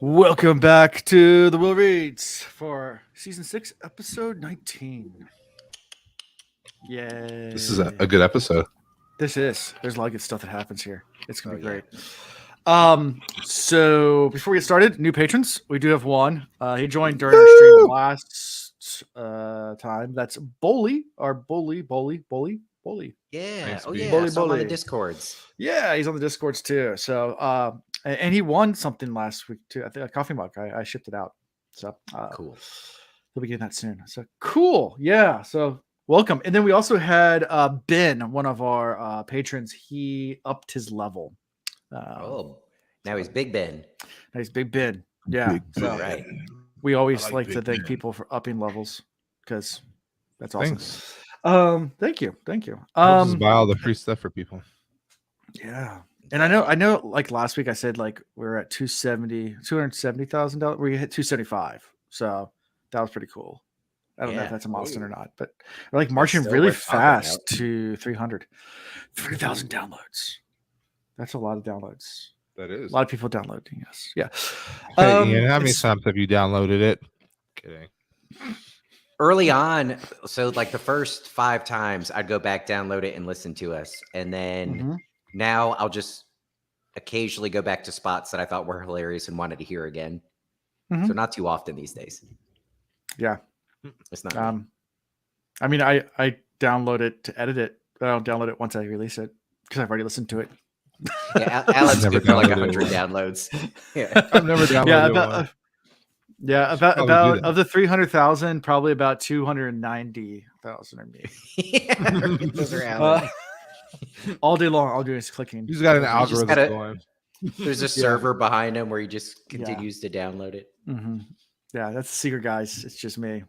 Welcome back to the Will Reads for season 6, episode 19. Yay. This is a good episode. This is. There's a lot of good stuff that happens here. It's going to be great. Yeah. So before we get started, new patrons. We do have one. He joined during our stream last time. That's Boley, or Boley. Yeah. Thanks, Oh, B. yeah. Bully, I saw him on the bully. Discords. Yeah, he's on the Discords too. So, and he won something last week too. I think a coffee mug. I shipped it out. So Cool. he'll be getting that soon. So cool. Yeah. So welcome. And then we also had Ben, one of our patrons. He upped his level. Now he's Big Ben. Nice big Ben. Yeah. Big So All right. we always I like like to Big thank Ben. people for upping levels because that's awesome. Thanks. Thank you. I'll just buy all the free stuff for people. Yeah. And I know like last week I said like we're at $270,000. We hit 275. So that was pretty cool. I don't know if Yeah. that's a milestone or not, but we're like marching still really worth talking fast about. to 300,000 downloads. That's a lot of downloads. That A is. lot of people downloading us. Yeah. Hey, Ian, how many it's- times have you downloaded it? Kidding. Early on, so like the first 5 times, I'd go back, download it, and listen to us. And then Mhm. now I'll just occasionally go back to spots that I thought were hilarious and wanted to hear again. Mhm. So not too often these days. Yeah. It's not. me. I mean, I download it to edit it, but I don't download it once I release it because I've already listened to it. Yeah, Alan's Never good for like downloaded 100 one. downloads. Yeah. I've never downloaded Yeah, one. about Probably do about that. of the 300,000, probably about 290,000 are me. Yeah, those are Alan. All day long, all doing is clicking. He's got an just algorithm gotta- going. There's a server behind him where he just continues to download it. hmm Yeah, that's the secret, guys. It's just me.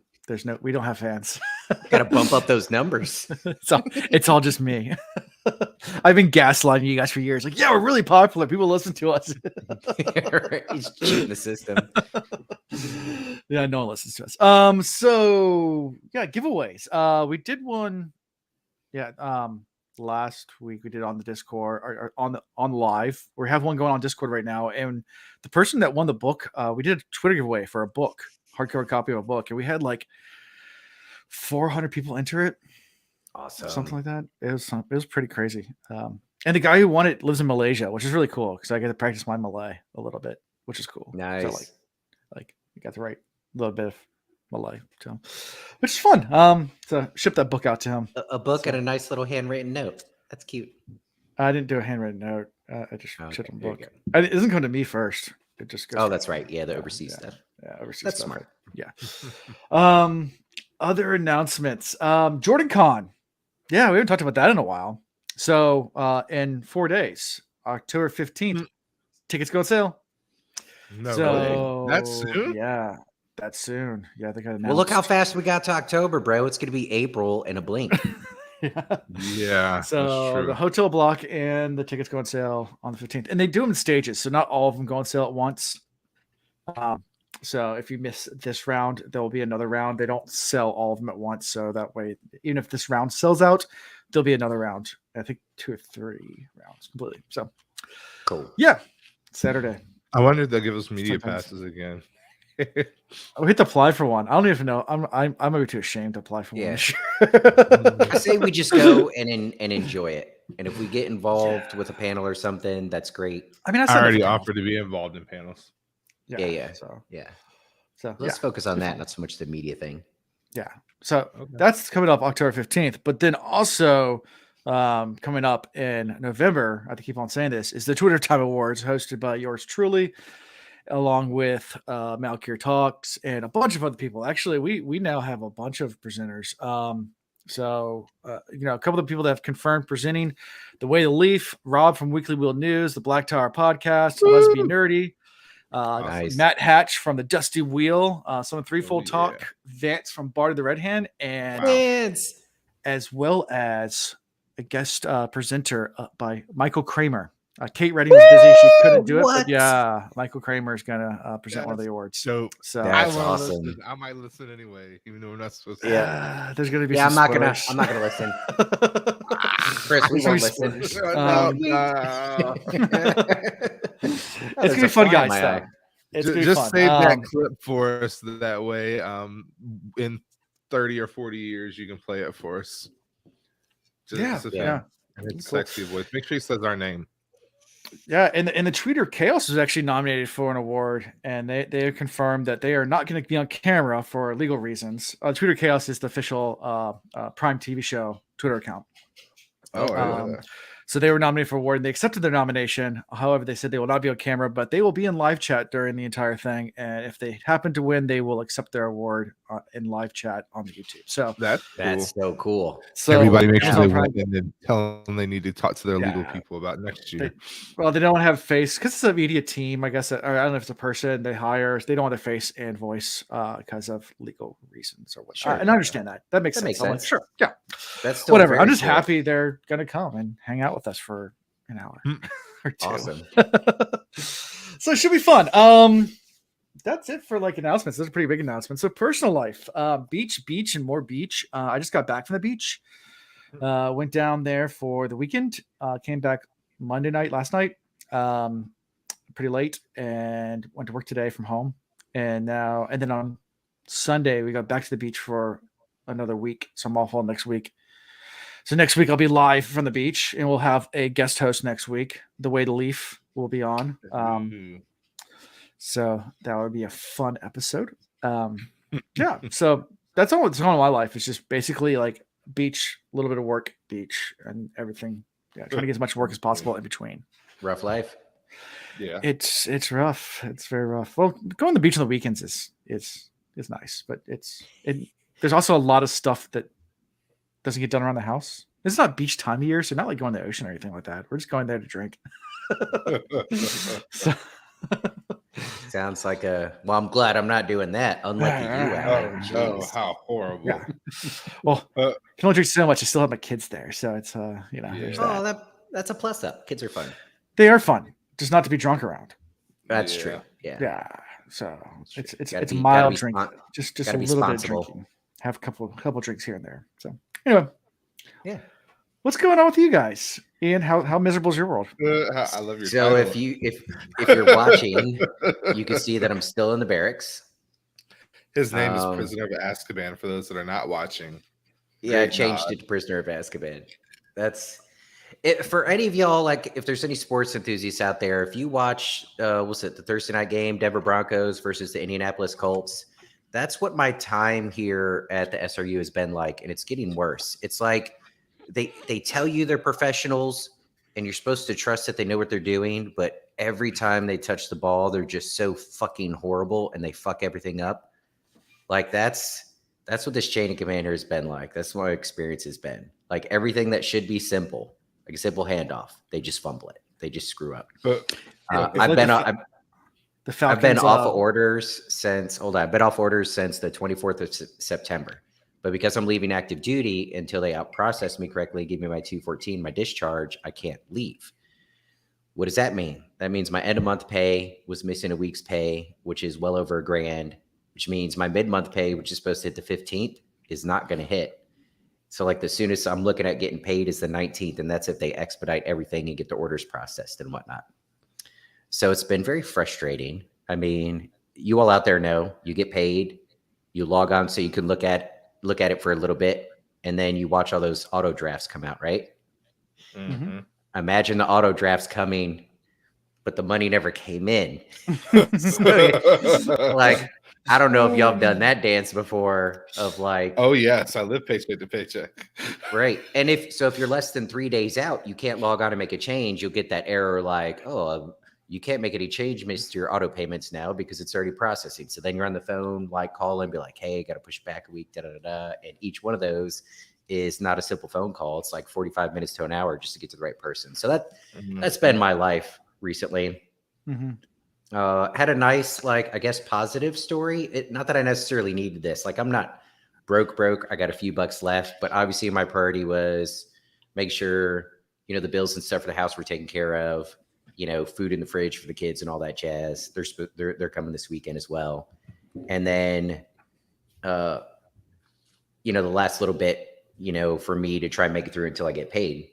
We don't have fans. Gotta bump up those numbers. it's all just me. I've been gaslighting you guys for years. Like, yeah, we're really popular. People listen to us. Right, he's cheating the system. Yeah, no one listens to us. So yeah, giveaways. We did one. Yeah. Last week we did on the Discord or on live. We have one going on Discord right now, and the person that won the book, we did a Twitter giveaway for a book, hardcover copy of a book, and we had like 400 people enter it, Awesome. something like that. It was pretty crazy. And the guy who won it lives in Malaysia, which is really cool because I get to practice my Malay a little bit, which is cool. Nice. So like you got to write a little bit of Malay to him, which is fun. So ship that book out to him. A book and a nice little handwritten note. That's cute. I didn't do a handwritten note. I just Okay, shipped him a there you book. go. It doesn't come to me first. It just goes. Oh, that's right. Yeah, the overseas yeah. stuff. Yeah, overseas That's stuff. smart. Yeah. Other announcements. Jordan Con. Yeah, we haven't talked about that in a while. So in 4 days, October 15th, tickets go on sale. No So way. That's soon? Yeah, that's soon. Yeah, they got announced. Well, look how fast we got to October, bro. It's going to be April in a blink. Yeah. Yeah. So that's true. the hotel block and the tickets go on sale on the 15th, and they do them in stages, so not all of them go on sale at once. So if you miss this round, there will be another round. They don't sell all of them at once, so that way, even if this round sells out, there'll be another round. I think 2 or 3 rounds completely. So Cool. yeah, Saturday. I wonder if they'll give us media Sometimes. passes again. We hit to apply for one. I don't even know. I'm maybe too ashamed to apply for one. Yeah. this year. I say we just go and enjoy it. And if we get involved with a panel or something, that's great. I mean, I signed up already for panels. offered to be involved in panels. Yeah. So Yeah. yeah. Let's focus on that, not so much the media thing. Yeah. So Okay. that's coming up October 15th. But then also coming up in November, I have to keep on saying this, is the Twitter Time Awards hosted by yours truly, along with Malkier Talks and a bunch of other people. Actually, we now have a bunch of presenters. So a couple of people that have confirmed presenting: The Way the Leaf, Rob from Weekly Wheel News, the Black Tower Podcast, Lesbian Nerdy, Nice. Matt Hatch from the Dusty Wheel, some of Threefold yeah. Talk, Vance from Barty the Red Hand, and Vance. as well as a guest presenter by Michael Kramer. Kate Redding was busy; she couldn't do it. What? But yeah, Michael Kramer is gonna present one of the awards. So So That's wanna awesome. listen. I might listen anyway, even though we're not supposed to. there's gonna be Yeah, some I'm not gonna spoilers. listen. Chris, we There's won't gonna be listen. spoilers. No. It's gonna be fun, guys. though. It's gonna be Just fun. save that clip for us. That way, in 30 or 40 years, you can play it for us. Just yeah. and it's Cool. sexy voice. Make sure he says our name. Yeah, and the tweeter Chaos was actually nominated for an award, and they confirmed that they are not going to be on camera for legal reasons. Tweeter Chaos is the official Prime TV show Twitter account. Oh, I know that. So they were nominated for an award, and they accepted their nomination. However, they said they will not be on camera, but they will be in live chat during the entire thing. And if they happen to win, they will accept their award in live chat on the YouTube. So That's so cool. So everybody make sure Amazon they Prime- win and then tell them they need to talk to their legal Yeah. people about next year. They don't have face because it's a media team. I guess or I don't know if it's a person they hire. They don't want their face and voice because of legal reasons or what. Sure. And I understand that. That makes That sense. makes I'm like, sense. sure, yeah, That's still whatever. I'm very just cool. happy they're gonna come and hang out with us for an hour or two. Awesome. So it should be fun. That's it for like announcements. Those are pretty big announcements. So personal life, beach, and more beach. I just got back from the beach. Went down there for the weekend. Came back Monday night, last night, pretty late, and went to work today from home. And then on Sunday we got back to the beach for another week. So I'm off all next week. So next week I'll be live from the beach, and we'll have a guest host next week. The Way to Leaf will be on. So that would be a fun episode. Yeah. So that's all that's going on in my life. It's just basically like beach, a little bit of work, beach, and everything. Yeah, trying to get as much work as possible in between. Rough life. Yeah, It's rough. It's very rough. Well, going to the beach on the weekends is nice, but there's also a lot of stuff that doesn't get done around the house. It's not beach time of year, so not like going to the ocean or anything like that. We're just going there to drink. So Sounds like well, I'm glad I'm not doing that. Unlucky you, Alan. oh, Jeez. how horrible. yeah. Well, I can only drink so much. I still have my kids there, so it's there's Oh, that. that's a plus up. Kids are fun. They are fun, just not to be drunk around. That's Yeah. true. Yeah. Yeah, so true. it's Gotta a be- mild gotta be drink, spon- just gotta a be little bit of responsible. drinking. Have a couple drinks here and there. So anyway, Yeah. what's going on with you guys? Ian, how miserable is your world? I love your So title. if you're watching, you can see that I'm still in the barracks. His name is Um, Prisoner of Azkaban for those that are not watching. Yeah, I Great changed nod. it to Prisoner of Azkaban. That's it for any of y'all. Like, if there's any sports enthusiasts out there, if you watch, what's it, the Thursday night game, Denver Broncos versus the Indianapolis Colts, that's what my time here at the SRU has been like, and it's getting worse. It's like they tell you they're professionals, and you're supposed to trust that they know what they're doing, but every time they touch the ball, they're just so fucking horrible, and they fuck everything up. Like that's what this chain of command has been like. That's what my experience has been. Like everything that should be simple, like a simple handoff, they just fumble it. They just screw up. But I've been off Falcons, orders since. Hold on, I've been off orders since the 24th of September. But because I'm leaving active duty until they out-process me correctly, give me my 214, my discharge, I can't leave. What does that mean? That means my end of month pay was missing a week's pay, which is well over $1,000, which means my mid-month pay, which is supposed to hit the 15th, is not going to hit. So like the soonest I'm looking at getting paid is the 19th, and that's if they expedite everything and get the orders processed and whatnot. So it's been very frustrating. I mean, you all out there know you get paid, you log on so you can look at it for a little bit, and then you watch all those auto drafts come out, right? mm-hmm. Imagine the auto drafts coming, but the money never came in. Like, I don't know if y'all have done that dance before of like, oh yes, I live paycheck to paycheck. right. And if you're less than 3 days out, you can't log on and make a change. You'll get that error like, oh, you can't make any changes to your auto payments now because it's already processing. So then you're on the phone, like call and be like, hey, got to push back a week, And each one of those is not a simple phone call. It's like 45 minutes to an hour just to get to the right person. So that's been my life recently. Mm-hmm. Had a nice, like, I guess, positive story. Not that I necessarily needed this. Like, I'm not broke. I got a few bucks left, but obviously my priority was make sure, the bills and stuff for the house were taken care of, food in the fridge for the kids and all that jazz. They're coming this weekend as well. And then, the last little bit, for me to try and make it through until I get paid.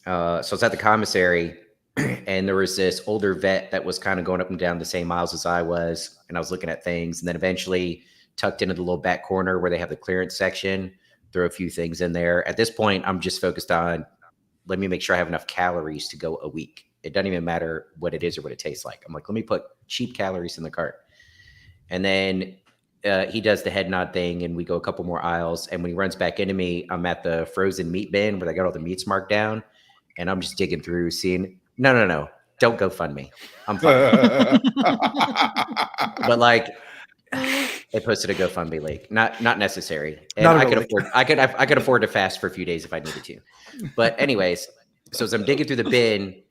So it's at the commissary and there was this older vet that was kind of going up and down the same aisles as I was, and I was looking at things, and then eventually tucked into the little back corner where they have the clearance section, throw a few things in there. At this point, I'm just focused on, let me make sure I have enough calories to go a week. It doesn't even matter what it is or what it tastes like. I'm like, let me put cheap calories in the cart. And then he does the head nod thing, and we go a couple more aisles. And when he runs back into me, I'm at the frozen meat bin where they got all the meats marked down, and I'm just digging through, seeing, no, don't go fund me. I'm fine. But like, they posted a GoFundMe link. Not necessary. And Not I a could link. afford I could afford to fast for a few days if I needed to. But anyways, so as I'm digging through the bin,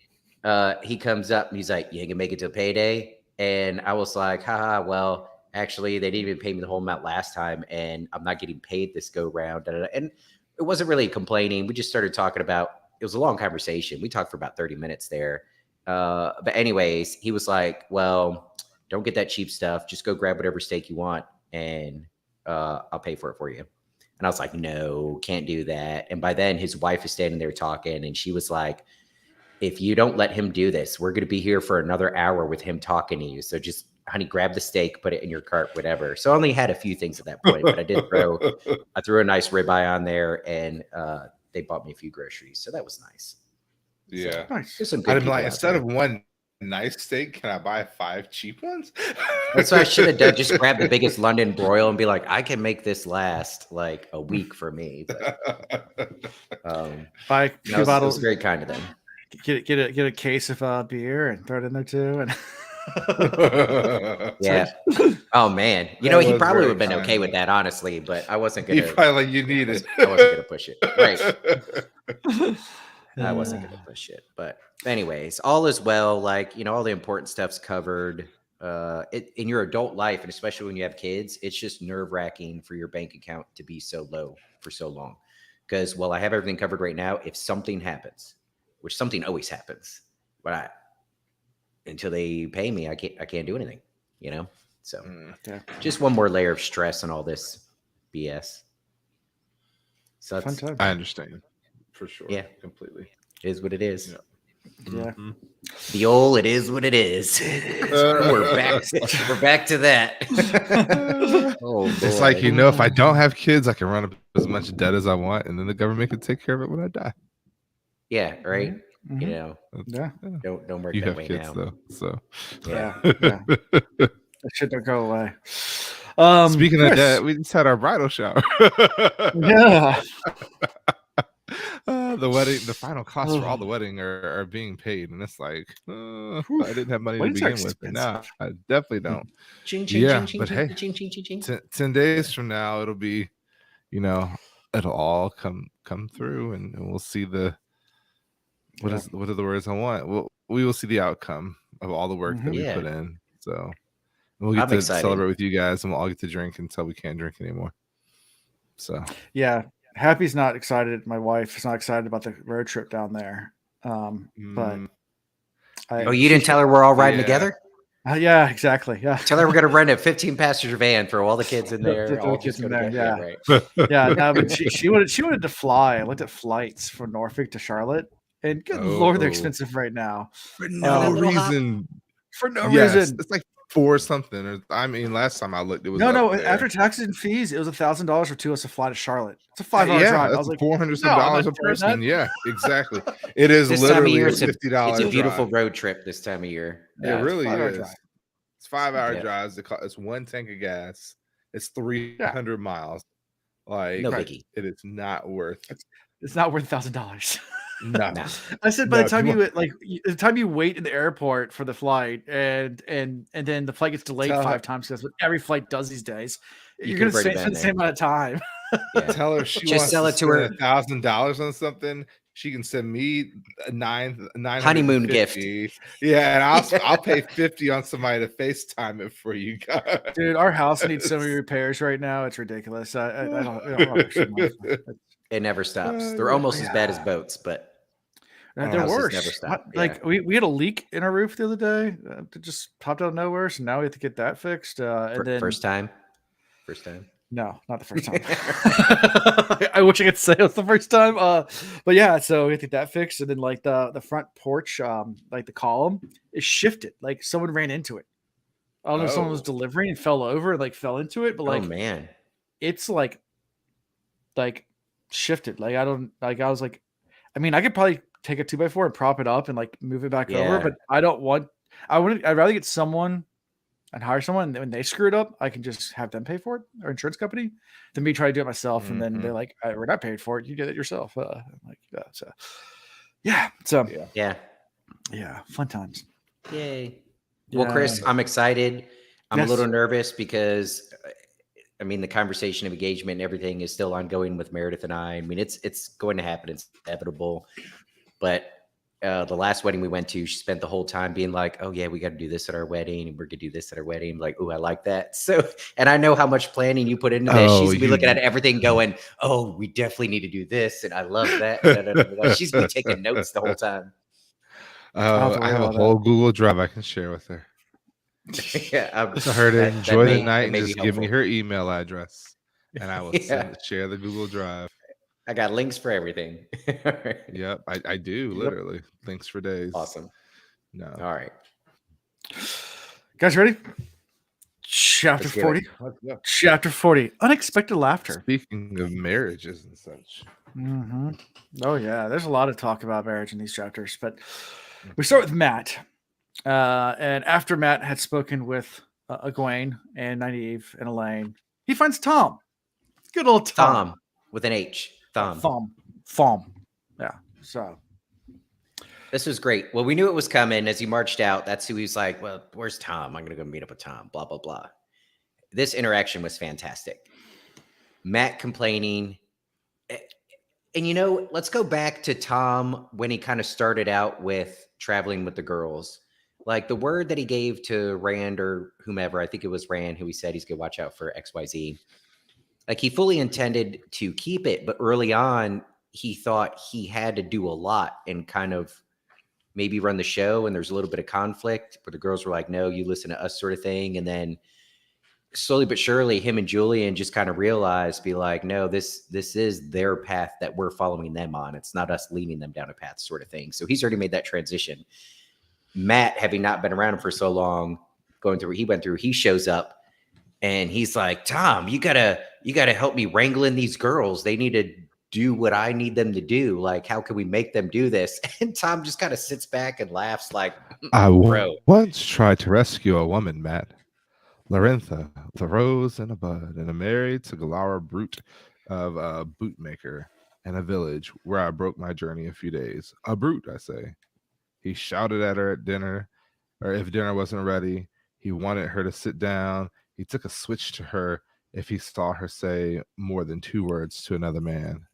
he comes up and he's like, "You can make it till payday." And I was like, haha, well, actually, they didn't even pay me the whole amount last time, and I'm not getting paid this go round. And it wasn't really complaining. We just started talking about, it was a long conversation. We talked for about 30 minutes there. But anyways, he was like, well, don't get that cheap stuff. Just go grab whatever steak you want, and I'll pay for it for you. And I was like, no, can't do that. And by then his wife is standing there talking, and she was like, if you don't let him do this, we're going to be here for another hour with him talking to you. So just, honey, grab the steak, put it in your cart, whatever. So I only had a few things at that point, but I threw a nice ribeye on there, and they bought me a few groceries. So that was nice. Yeah. So, Nice. there's some good I'd be people like, out instead there. of one nice steak, can I buy 5 cheap ones? That's what I should have done. Just grab the biggest London broil and be like, I can make this last like a week for me. But, Buy a no, few it was bottles. very kind of them. Get a case of beer and throw it in there too. And Yeah. Oh man. You That know, he was probably very would have been kind okay of with him. that, honestly, but I wasn't You gonna probably like, you need it. I wasn't gonna push it. Right. I wasn't gonna push it. But anyways, all is well. Like, you know, all the important stuff's covered. In your adult life, and especially when you have kids, it's just nerve-wracking for your bank account to be so low for so long. Because while I have everything covered right now, if something happens, which something always happens, but until they pay me, I can't do anything, you know? So yeah, just one more layer of stress on all this BS. So fun that's time. I understand. For sure. Yeah. Completely. is what it is. Yeah. Yeah. Mhm. The old, it is what it is. We're back to that. Oh, It's like, boy. you know, if I don't have kids, I can run up as much debt as I want, and then the government can take care of it when I die. Yeah, right. Mhm. You know, Yeah. don't work You that have way kids now. though, so Yeah. Yeah. That shit don't go away. Speaking of Chris. that, we just had our bridal shower. Yeah. The wedding, the final costs for all the wedding are being paid, and it's like, I didn't have money to Weddings are begin with, but now expensive. I definitely don't. Ching, ching, Yeah, ching, but ching, hey, ching, ching, ching, ching, ching. 10 days from now, it'll be, you know, it'll all come through, and we'll see what are the words I want. We will see the outcome of all the work that we Yeah. put in. So we'll get I'm to excited. celebrate with you guys, and we'll all get to drink until we can't drink anymore. So Yeah. Happy's not excited. My wife is not excited about the road trip down there. But Oh, you didn't tell her we're all riding Yeah. together? Yeah, exactly. Yeah. Tell her we're gonna rent a 15-passenger van for all the kids in there. Throw All kids just in go there, together. yeah. Yeah, right. Yeah, no, but she wanted to fly. I looked at flights from Norfolk to Charlotte, and good lord, they're Oh. expensive right now. For no little hop. reason. For no Yes, reason. it's like 4 something. Or, I mean, last time I looked, it was No. up there. After taxes and fees, it was $1,000 for 2 of us to fly to Charlotte. It's a 5-hour Yeah, drive. I that's was like, $400 no, I'm not a doing person. that. Yeah, exactly. It is This time of literally year, a it's $50 a beautiful drive. road trip this time of year. It Yeah. really 5-hour is. drive. It's 5-hour Yeah. drives. It's 1 tank of gas. It's 300 miles. Like, No biggie. it is not worth It's not worth $1,000. nothing. No. I said by No, the time if you the time you wait in the airport for the flight, and then the flight gets delayed Tell her- 5 times, because what every flight does these days, You you're gonna could've already spend been the same amount of time. Yeah. Tell her she Just wants sell to it to her. spend $1,000 on something. She can send me nine Honeymoon gift. Yeah, and I'll pay 50 on somebody to FaceTime it for you guys. Dude, our house needs so many repairs right now. It's ridiculous. I don't understand. It never stops. Oh, They're yeah. almost as bad as boats, but They're houses worse. never stop. Like we had a leak in our roof the other day. It just popped out of nowhere. So now we have to get that fixed. And then first time. No, not the first time. I wish I could say it was the first time. But yeah, so we had to get that fixed, and then like the front porch, like the column is shifted. Like someone ran into it. I don't know if someone was Oh. delivering and fell over and like fell into it, but Oh like man. it's like shifted. Like I don't like I was like, I mean, I could probably take a 2x4 and prop it up and like move it back over, Yeah. but I'd rather get someone and hire someone, and when they screw it up, I can just have them pay for it, or insurance company, than me try to do it myself. And then they're like, we're not paid for it. You get it yourself. I'm like, yeah. So, yeah. So, Yeah. yeah. Fun times. Yay. Yeah. Well, Chris, I'm excited. I'm a Yes. little nervous because I mean the conversation of engagement and everything is still ongoing with Meredith and I. I mean, it's going to happen. It's inevitable. But the last wedding we went to, she spent the whole time being like, "Oh yeah, we got to do this at our wedding, and we're gonna do this at our wedding." I'm like, "Oh, I like that." So, and I know how much planning you put into this. Oh, She's gonna be you- looking at everything, going, "Oh, we definitely need to do this," and I love that. Da, da, da, da, da. She's gonna be taking notes the whole time. have to I worry have a about that. whole Google Drive I can share with her. Yeah, So her to enjoy the night that and may be just give me helpful. her email address, and I will share the Google Drive. I got links for everything. Yep, I do literally. Thanks for days. Awesome. No. All right. Guys, ready? Chapter Let's do 40. it. Let's go. Chapter 40. Unexpected laughter. Speaking of marriages and such, Mm-hmm. Oh yeah, there's a lot of talk about marriage in these chapters, but we start with Matt. And after Matt had spoken with Egwene and Nynaeve and Elayne, he finds Tom. Good old Tom. Thom with an H. Thom. Thom. Yeah. So This was great. Well, we knew it was coming as he marched out. That's who he was like, well, where's Tom? I'm going to go meet up with Tom, blah, blah, blah. This interaction was fantastic. Matt complaining. And, you know, let's go back to Tom when he kind of started out with traveling with the girls. Like the word that he gave to Rand or whomever, I think it was Rand who he said he's going to watch out for XYZ. Like he fully intended to keep it, but early on, he thought he had to do a lot and kind of maybe run the show. And there's a little bit of conflict where the girls were like, no, you listen to us sort of thing. And then slowly but surely, him and Julian just kind of realized, be like, no, this is their path that we're following them on. It's not us leading them down a path sort of thing. So he's already made that transition. Matt, having not been around him for so long, going through what he went through, he shows up and he's like, Tom, you gotta help me wrangle in these girls. They need to do what I need them to do. Like, how can we make them do this? And Tom just kind of sits back and laughs like, I bro. once tried to rescue a woman, Matt. Larintha, with a rose and a bud, and a married to Galara Brute of a bootmaker in a village where I broke my journey a few days. A brute, I say. He shouted at her at dinner, or if dinner wasn't ready. He wanted her to sit down. He took a switch to her if he saw her say more than 2 words to another man.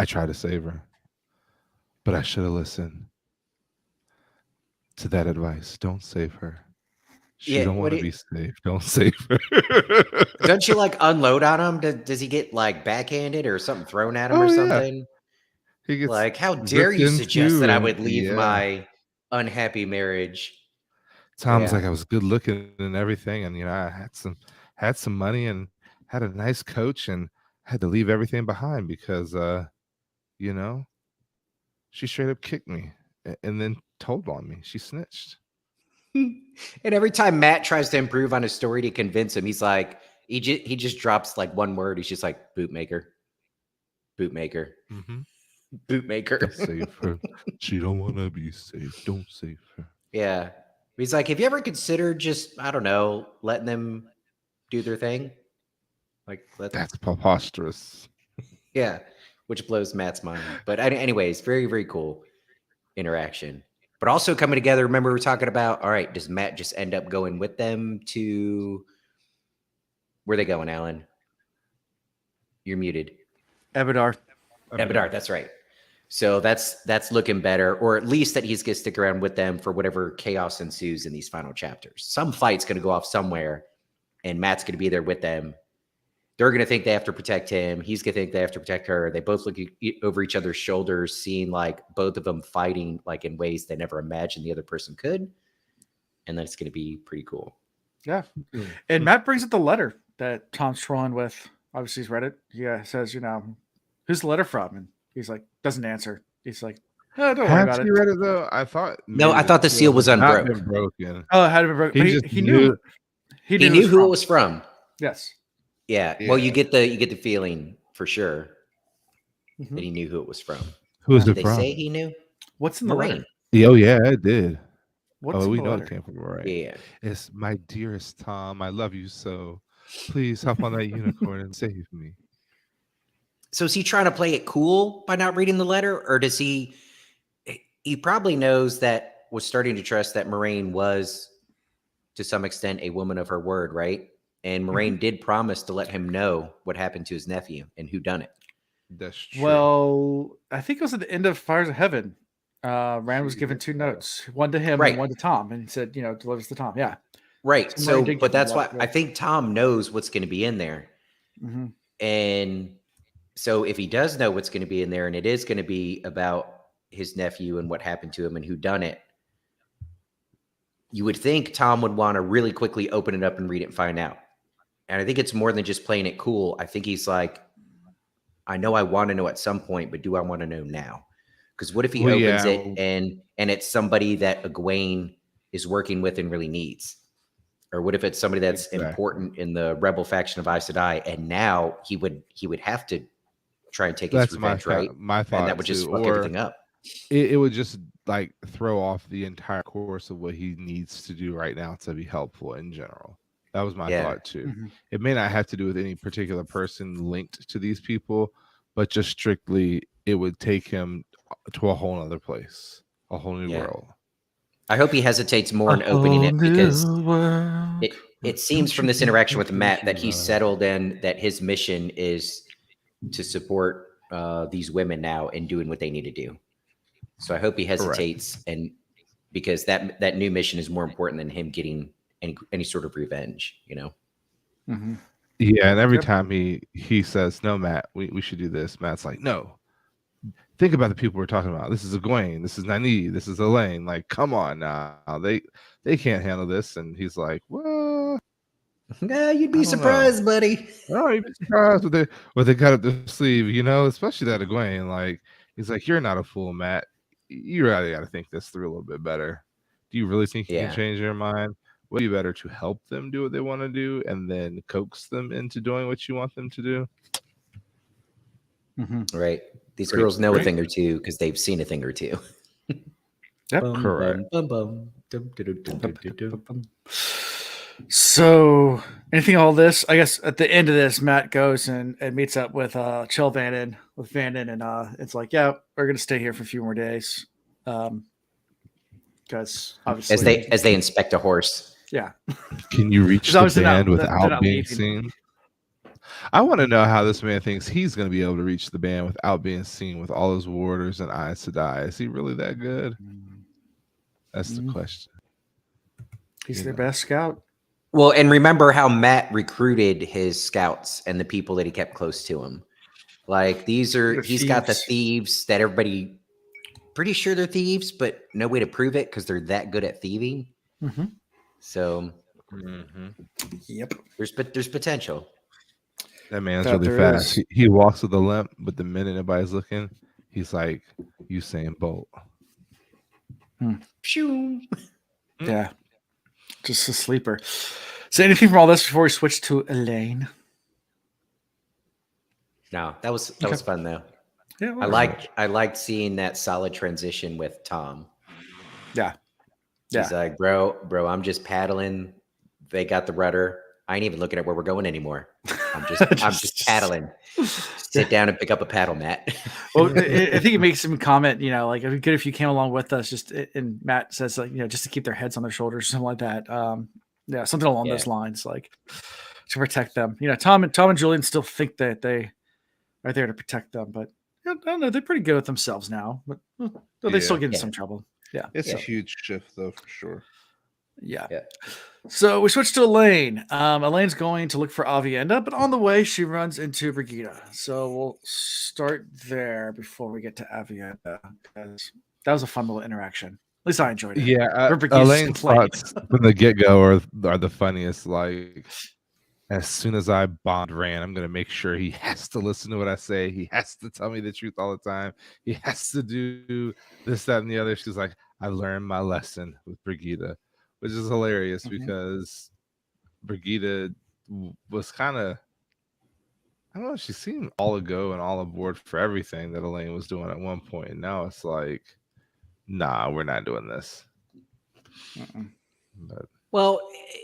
I tried to save her, but I should have listened to that advice. Don't save her. She don't want to be saved. Don't save her. Don't you like unload on him? Does he get like backhanded or something thrown at him or something? He gets like, how dare you suggest that I would leave my unhappy marriage? Tom's like, I was good looking and everything, and I had some money and had a nice coach, and had to leave everything behind because she straight up kicked me and then told on me. She snitched. And every time Matt tries to improve on his story to convince him, he's like, he just drops like one word. He's just like, bootmaker. Mm-hmm. Bootmaker. Don't save her. She don't want to be saved. Don't save her. Yeah. He's like, have you ever considered just, I don't know, letting them do their thing? Like, that's preposterous. Yeah. Which blows Matt's mind. But anyways, very, very cool interaction. But also coming together, remember we were talking about, all right, does Matt just end up going with them to, where are they going, Alan? You're muted. Ebadar, that's right. So that's looking better, or at least that he's going to stick around with them for whatever chaos ensues in these final chapters. Some fight's going to go off somewhere, and Matt's going to be there with them. They're going to think they have to protect him. He's going to think they have to protect her. They both look over each other's shoulders, seeing like both of them fighting like in ways they never imagined the other person could. And then it's going to be pretty cool. Yeah. And Matt brings up the letter that Tom's trolling with. Obviously, he's read it. He says, who's the letter from? And he's like, doesn't answer. He's like, oh, don't worry Has about he it. read it though? I thought No, I maybe thought the seal was had not unbroke. been broken. Oh, it had been broken. He But just he knew. He He knew who it was from. Yes. Yeah. Well, you Yeah. get the feeling for sure Mhm. that he knew who it was from. Who's Did it they from? say he knew? What's in the Moraine. letter? Oh yeah, it did. What's in We the know letter? it came from right. Yeah. It's my dearest Tom. I love you so. Please hop on that unicorn and save me. So is he trying to play it cool by not reading the letter, or does he probably knows that, was starting to trust that Moraine was to some extent a woman of her word, right? And Moraine did promise to let him know what happened to his nephew and who done it. That's true. Well, I think it was at the end of Fires of Heaven. Rand was given 2 notes, one to him Right. and one to Tom, and he said, delivers to Tom. Yeah. Right. So Moraine So, did but give him that's why that, I think Tom knows what's going to be in there. Mm-hmm. And so if he does know what's going to be in there, and it is going to be about his nephew and what happened to him and who done it, you would think Tom would want to really quickly open it up and read it and find out. And I think it's more than just playing it cool. I think he's like, I know I want to know at some point, but do I want to know now? Because what if he opens it and it's somebody that Egwene is working with and really needs? Or what if it's somebody that's important in the rebel faction of Aes Sedai, and now he would have to try and take his revenge, right? My thought, and that would just too. fuck everything up. It would just like throw off the entire course of what he needs to do right now to be helpful in general. That was my thought too. Mm-hmm. It may not have to do with any particular person linked to these people, but just strictly it would take him to a whole other place, a whole new world. I hope he hesitates more in opening it, because it seems from this interaction with Matt that he's settled in that his mission is to support these women now in doing what they need to do. So I hope he hesitates, and because that new mission is more important than him getting any sort of revenge, Mm-hmm. Yeah, and every time he says, "No, Matt, we should do this," Matt's like, "No. Think about the people we're talking about. This is Egwene, this is Nynaeve, this is Elayne. Like, come on now. They can't handle this." And he's like, "Well, yeah, you'd be surprised, buddy. Oh, you'd be surprised what they got up their sleeve, especially that Egwene. Like, he's like, you're not a fool, Matt. You really got to think this through a little bit better. Do you really think you can change your mind? Would it be better to help them do what they want to do and then coax them into doing what you want them to do?" Mm-hmm. Right. These girls know a thing or two because they've seen a thing or two. Yep. Correct. So, anything all this? I guess at the end of this, Matt goes and meets up with Chell Vanden, and it's like, yeah, we're gonna stay here for a few more days, because obviously as they inspect a horse. Yeah. Can you reach the band without being seen? I want to know how this man thinks he's going to be able to reach the band without being seen with all his warders and Aes Sedai. Is he really that good? That's the question. He's their best scout. Well, and remember how Matt recruited his scouts and the people that he kept close to him. Like, he's got the thieves that everybody pretty sure they're thieves, but no way to prove it because they're that good at thieving. Mm-hmm. So, yep, there's potential. That man's really fast. He walks with a limp, but the minute nobody's looking, he's like Usain Bolt. Yeah, just a sleeper. So, anything from all this before we switch to Elayne? No, that was fun though. Yeah, I liked seeing that solid transition with Tom. Yeah. He's like, bro, I'm just paddling. They got the rudder. I ain't even looking at where we're going anymore. I'm just paddling. Sit down and pick up a paddle, Matt. Well, I think it makes him comment, like, it'd be good if you came along with us. And Matt says, like, just to keep their heads on their shoulders, something like that. Something along those lines, like to protect them. Tom and Julian still think that they are there to protect them, but I don't know. They're pretty good with themselves now, but they still get in some trouble. Yeah, it's a huge shift, though, for sure. Yeah. So we switch to Elayne. Elaine's going to look for Avienda, but on the way she runs into Brigida. So we'll start there before we get to Avienda, because that was a fun little interaction. At least I enjoyed it. Yeah, Elaine's thoughts from the get-go are the funniest. Like, as soon as I bond Rand, I'm gonna make sure he has to listen to what I say. He has to tell me the truth all the time. He has to do this, that, and the other. She's like, I learned my lesson with Brigida, which is hilarious because Brigida was kind of, I don't know, she seemed all ago and all aboard for everything that Elayne was doing at one point. And now it's like, nah, we're not doing this. But Well,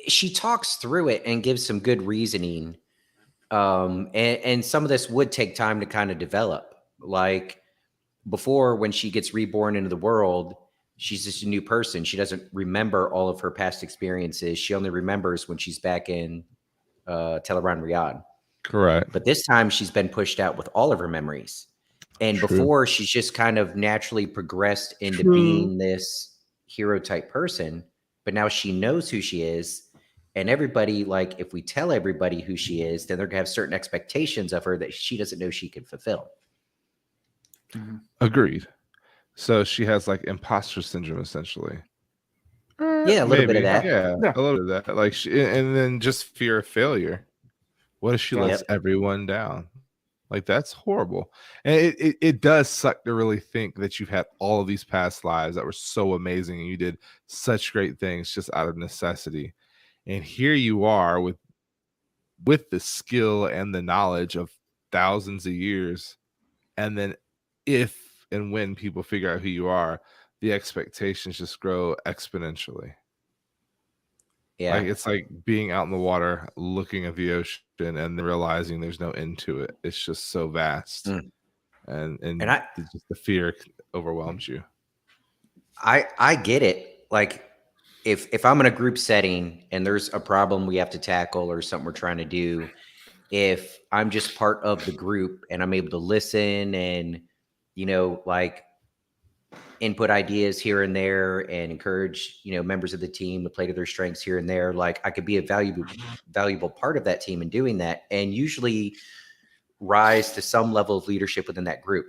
she talks through it and gives some good reasoning. And some of this would take time to kind of develop. Like before, when she gets reborn into the world, she's just a new person. She doesn't remember all of her past experiences. She only remembers when she's back in Teleron Riyadh. correct. But this time she's been pushed out with all of her memories. And True. before, she's just kind of naturally progressed into being this hero type person. But now she knows who she is. And everybody, like, if we tell everybody who she is, then they're going to have certain expectations of her that she doesn't know she can fulfill. Agreed. So she has like imposter syndrome, essentially. Yeah, a little bit of that. Yeah, a little bit of that. Like, and then just fear of failure. What if she lets everyone down? Like, that's horrible. And it does suck to really think that you've had all of these past lives that were so amazing and you did such great things just out of necessity. And here you are with the skill and the knowledge of thousands of years. And then if and when people figure out who you are, the expectations just grow exponentially. Yeah. Like, it's like being out in the water, looking at the ocean and realizing there's no end to it. It's just so vast. And just the fear overwhelms you. I get it. Like if I'm in a group setting and there's a problem we have to tackle or something we're trying to do, if I'm just part of the group and I'm able to listen and, you know, like input ideas here and there and encourage, you know, members of the team to play to their strengths here and there, like I could be a valuable part of that team in doing that and usually rise to some level of leadership within that group.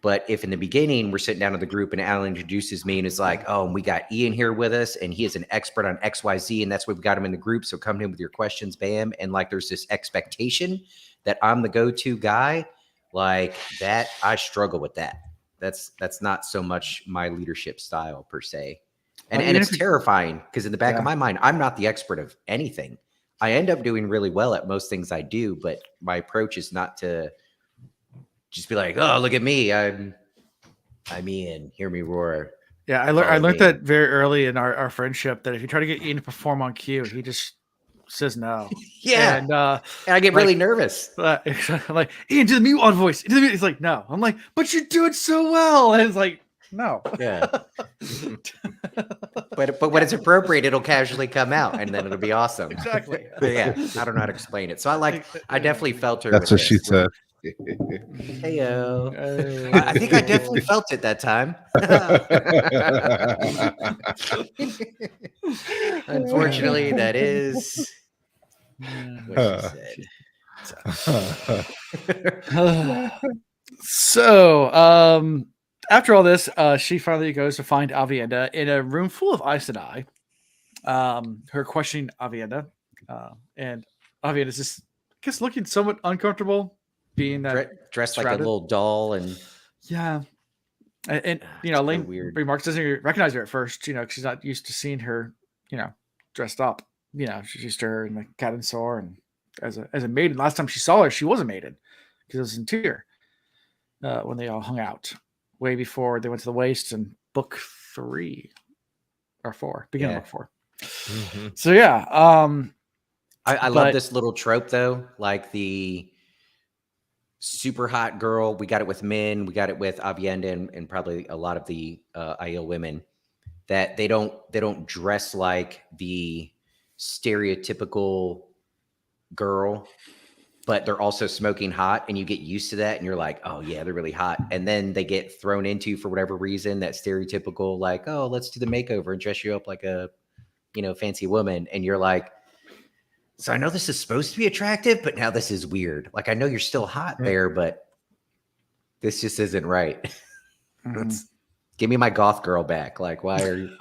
But if in the beginning we're sitting down in the group and Alan introduces me and is like, oh, and we got Ian here with us and he is an expert on XYZ and that's why we got him in the group. So come to him with your questions, bam. And like there's this expectation that I'm the go-to guy, like that, I struggle with that. That's not so much my leadership style per se. And it's terrifying because in the back of my mind, I'm not the expert of anything. I end up doing really well at most things I do, but my approach is not to just be like, oh, look at me. I'm Ian. Hear me roar. Yeah, I learned that very early in our friendship that if you try to get Ian to perform on cue, he just says no. Yeah. And I get really nervous. Like, Ian, do the mute on voice. He's like, no. I'm like, but you do it so well. And it's like, no. Yeah. but when it's appropriate, it'll casually come out and then it'll be awesome. Exactly. But yeah, I don't know how to explain it. So I definitely felt her. That's what she said. Heyo. I think I definitely felt it that time. Unfortunately, that is what she said. So, after all this, she finally goes to find Avienda in a room full of Aes Sedai. Her questioning Avienda, and Avienda's just, I guess, looking somewhat uncomfortable. Being that dressed like a little doll and and you know, Elayne weird. remarks doesn't even recognize her at first, you know, because she's not used to seeing her, you know, dressed up. You know, she's used to her in the cat and sword and as a maiden. Last time she saw her, she was a maiden because it was in Tyr when they all hung out way before they went to the Waste in book 3 or 4, beginning of book 4. Mm-hmm. So yeah, I love this little trope though, like the super hot girl. We got it with men. We got it with Avienda and probably a lot of the Aiel women that they don't dress like the stereotypical girl, but they're also smoking hot and you get used to that and you're like, oh yeah, they're really hot. And then they get thrown into, for whatever reason, that stereotypical like, oh, let's do the makeover and dress you up like a, you know, fancy woman. And you're like, so I know this is supposed to be attractive, but now this is weird. Like, I know you're still hot there, but this just isn't right. Mm-hmm. Give me my goth girl back. Like, why are you?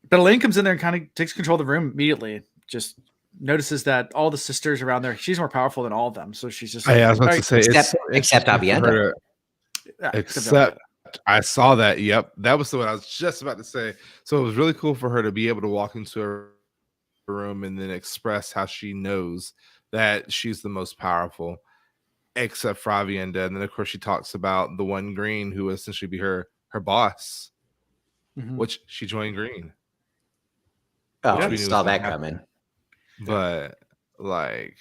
But Elayne comes in there and kind of takes control of the room immediately. Just notices that all the sisters around there, she's more powerful than all of them. So she's just like, I was about "All to right, say, Except- it's so except interesting for her Avienda. to- yeah, except I saw that. Yep, that was what I was just about to say. So it was really cool for her to be able to walk into a room and then express how she knows that she's the most powerful, except for Avienda. And then of course she talks about the one Green who would essentially be her boss, Mhm. which she joined Green. Oh, which we we knew saw was gonna that happen. coming. But like,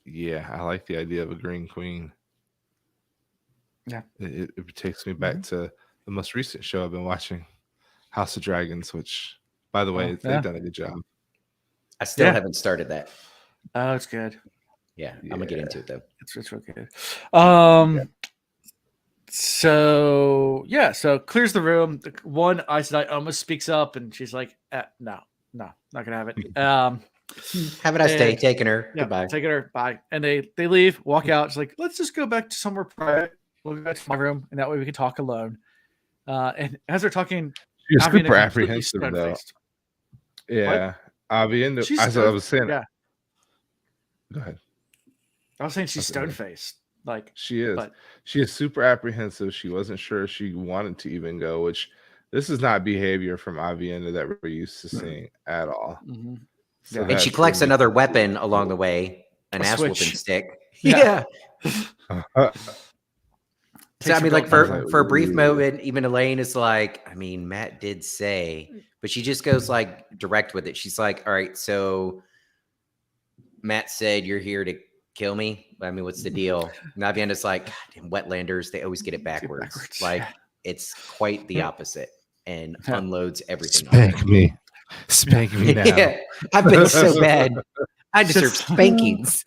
yeah, I like the idea of a Green Queen. Yeah. It takes me back to the most recent show I've been watching, House of Dragons, which, by the way, yeah. they've done a good job. I still Yeah. haven't started that. Oh, it's good. Yeah, I'm gonna get into it though. It's real good. So yeah, so clears the room. The one Aes Sedai almost speaks up, and she's like, "No, not gonna have it." Have a nice day, and- taking her. Yeah, Goodbye. taking her. Bye. And they leave, walk out. It's like, let's just go back to somewhere private. We'll go back to my room, and that way we can talk alone. And as they're talking, She's Avienda super completely apprehensive though. stone-faced. Yeah, Avienda. She's As I was saying, yeah, go ahead. I was saying she's Okay. stone-faced. Like She is. but She is super apprehensive. She wasn't sure she wanted to even go, which this is not behavior from Avienda that we're used to seeing at all. mhm. So Yeah. And she that's collects really another weapon along the way, an A ass whooping switch. stick. Yeah. Yeah. cool. So I Takes mean, her like belt for a brief Ooh. moment, even Elayne is like, I mean, Matt did say, but she just goes like direct with it. She's like, all right, so Matt said you're here to kill me. I mean, what's the deal? And Avienda's like, God damn Wetlanders, they always get it backwards. Like yeah. it's quite the opposite, and Yeah. unloads everything on her. Spank me. Spank me now. Yeah, I've been so bad. I deserve Just- spankings.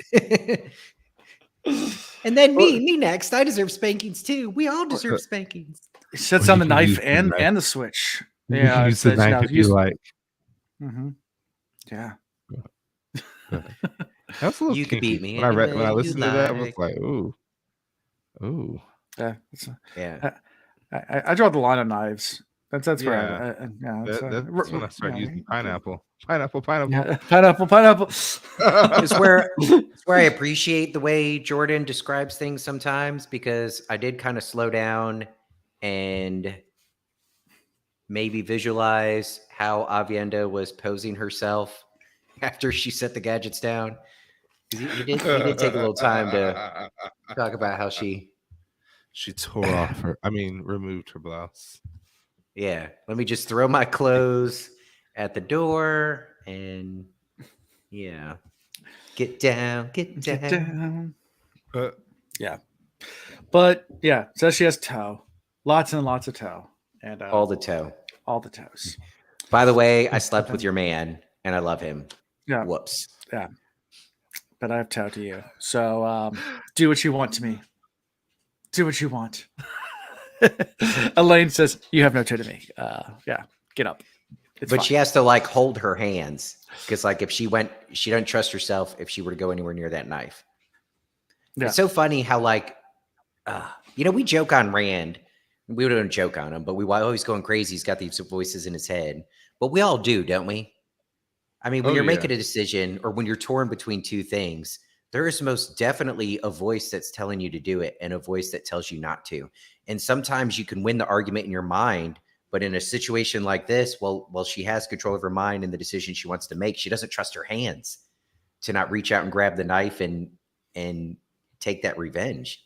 And then me next. I deserve spankings too. We all deserve spankings. He sets Or down you the can knife use the and knife. and the switch. You Yeah, can it use the says, knife if you like. Mm-hmm. Yeah. That's a little You could kinky. beat me When I any way you listened to that, I was like. like, ooh. Yeah. Yeah. I draw the line on knives. That's Yeah. where That's when I start using pineapple. Pineapple. Yeah, pineapple. It's where I appreciate the way Jordan describes things sometimes, because I did kind of slow down and maybe visualize how Avienda was posing herself after she set the gadgets down. Because he did take a little time to talk about how she tore off removed her blouse. yeah, let me just throw my clothes at the door and yeah, get down. Yeah. But yeah, so she has toe. Lots and lots of toe. And All the toe. all the toes. By the way, I slept with your man and I love him. Yeah. Whoops. But I have toe to you. So do what you want to me. Do what you want. Elayne says, you have no toe to me. Yeah, get up. It's But fine. she has to like hold her hands, because like if she went, she doesn't trust herself if she were to go anywhere near that knife. Yeah. It's so funny how like, we joke on Rand. We don't joke on him, but we always going crazy. He's got these voices in his head, but we all do, don't we? I mean, when Oh, you're yeah. making a decision or when you're torn between two things, there is most definitely a voice that's telling you to do it and a voice that tells you not to. And sometimes you can win the argument in your mind, but in a situation like this, well, she has control of her mind and the decision she wants to make. She doesn't trust her hands to not reach out and grab the knife and take that revenge,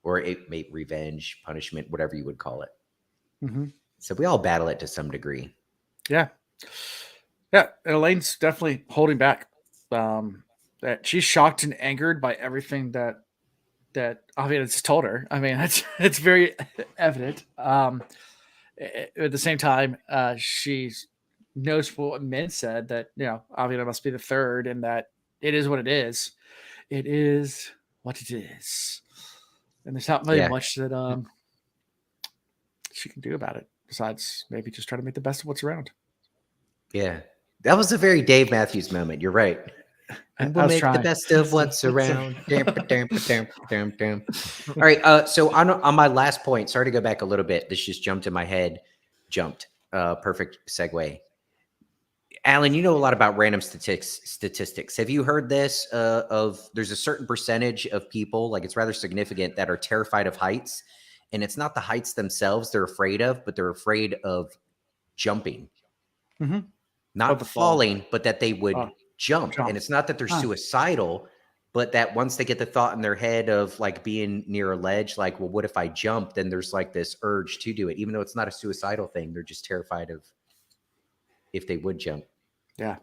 or revenge, punishment, whatever you would call it. Mm-hmm. So we all battle it to some degree. Yeah. Yeah. And Elaine's definitely holding back. That she's shocked and angered by everything that Avienda's told her. I mean, it's very evident. At the same time, she knows what Min said, that Avienda must be the third, and that it is what it is. It is what it is, and there's not really much that she can do about it besides maybe just try to make the best of what's around. Yeah, that was a very Dave Matthews moment. You're right. And we'll make the best of what's around. All right. So on my last point, sorry to go back a little bit. This just jumped in my head. perfect segue. Alan, you know a lot about random statistics. Have you heard this? There's a certain percentage of people, like it's rather significant, that are terrified of heights, and it's not the heights themselves they're afraid of, but they're afraid of jumping, not the fall. falling, but that they would jump. And it's not that they're suicidal, but that once they get the thought in their head of like being near a ledge, like, well, what if I jump? Then there's like this urge to do it, even though it's not a suicidal thing. They're just terrified of if they would jump. Yeah.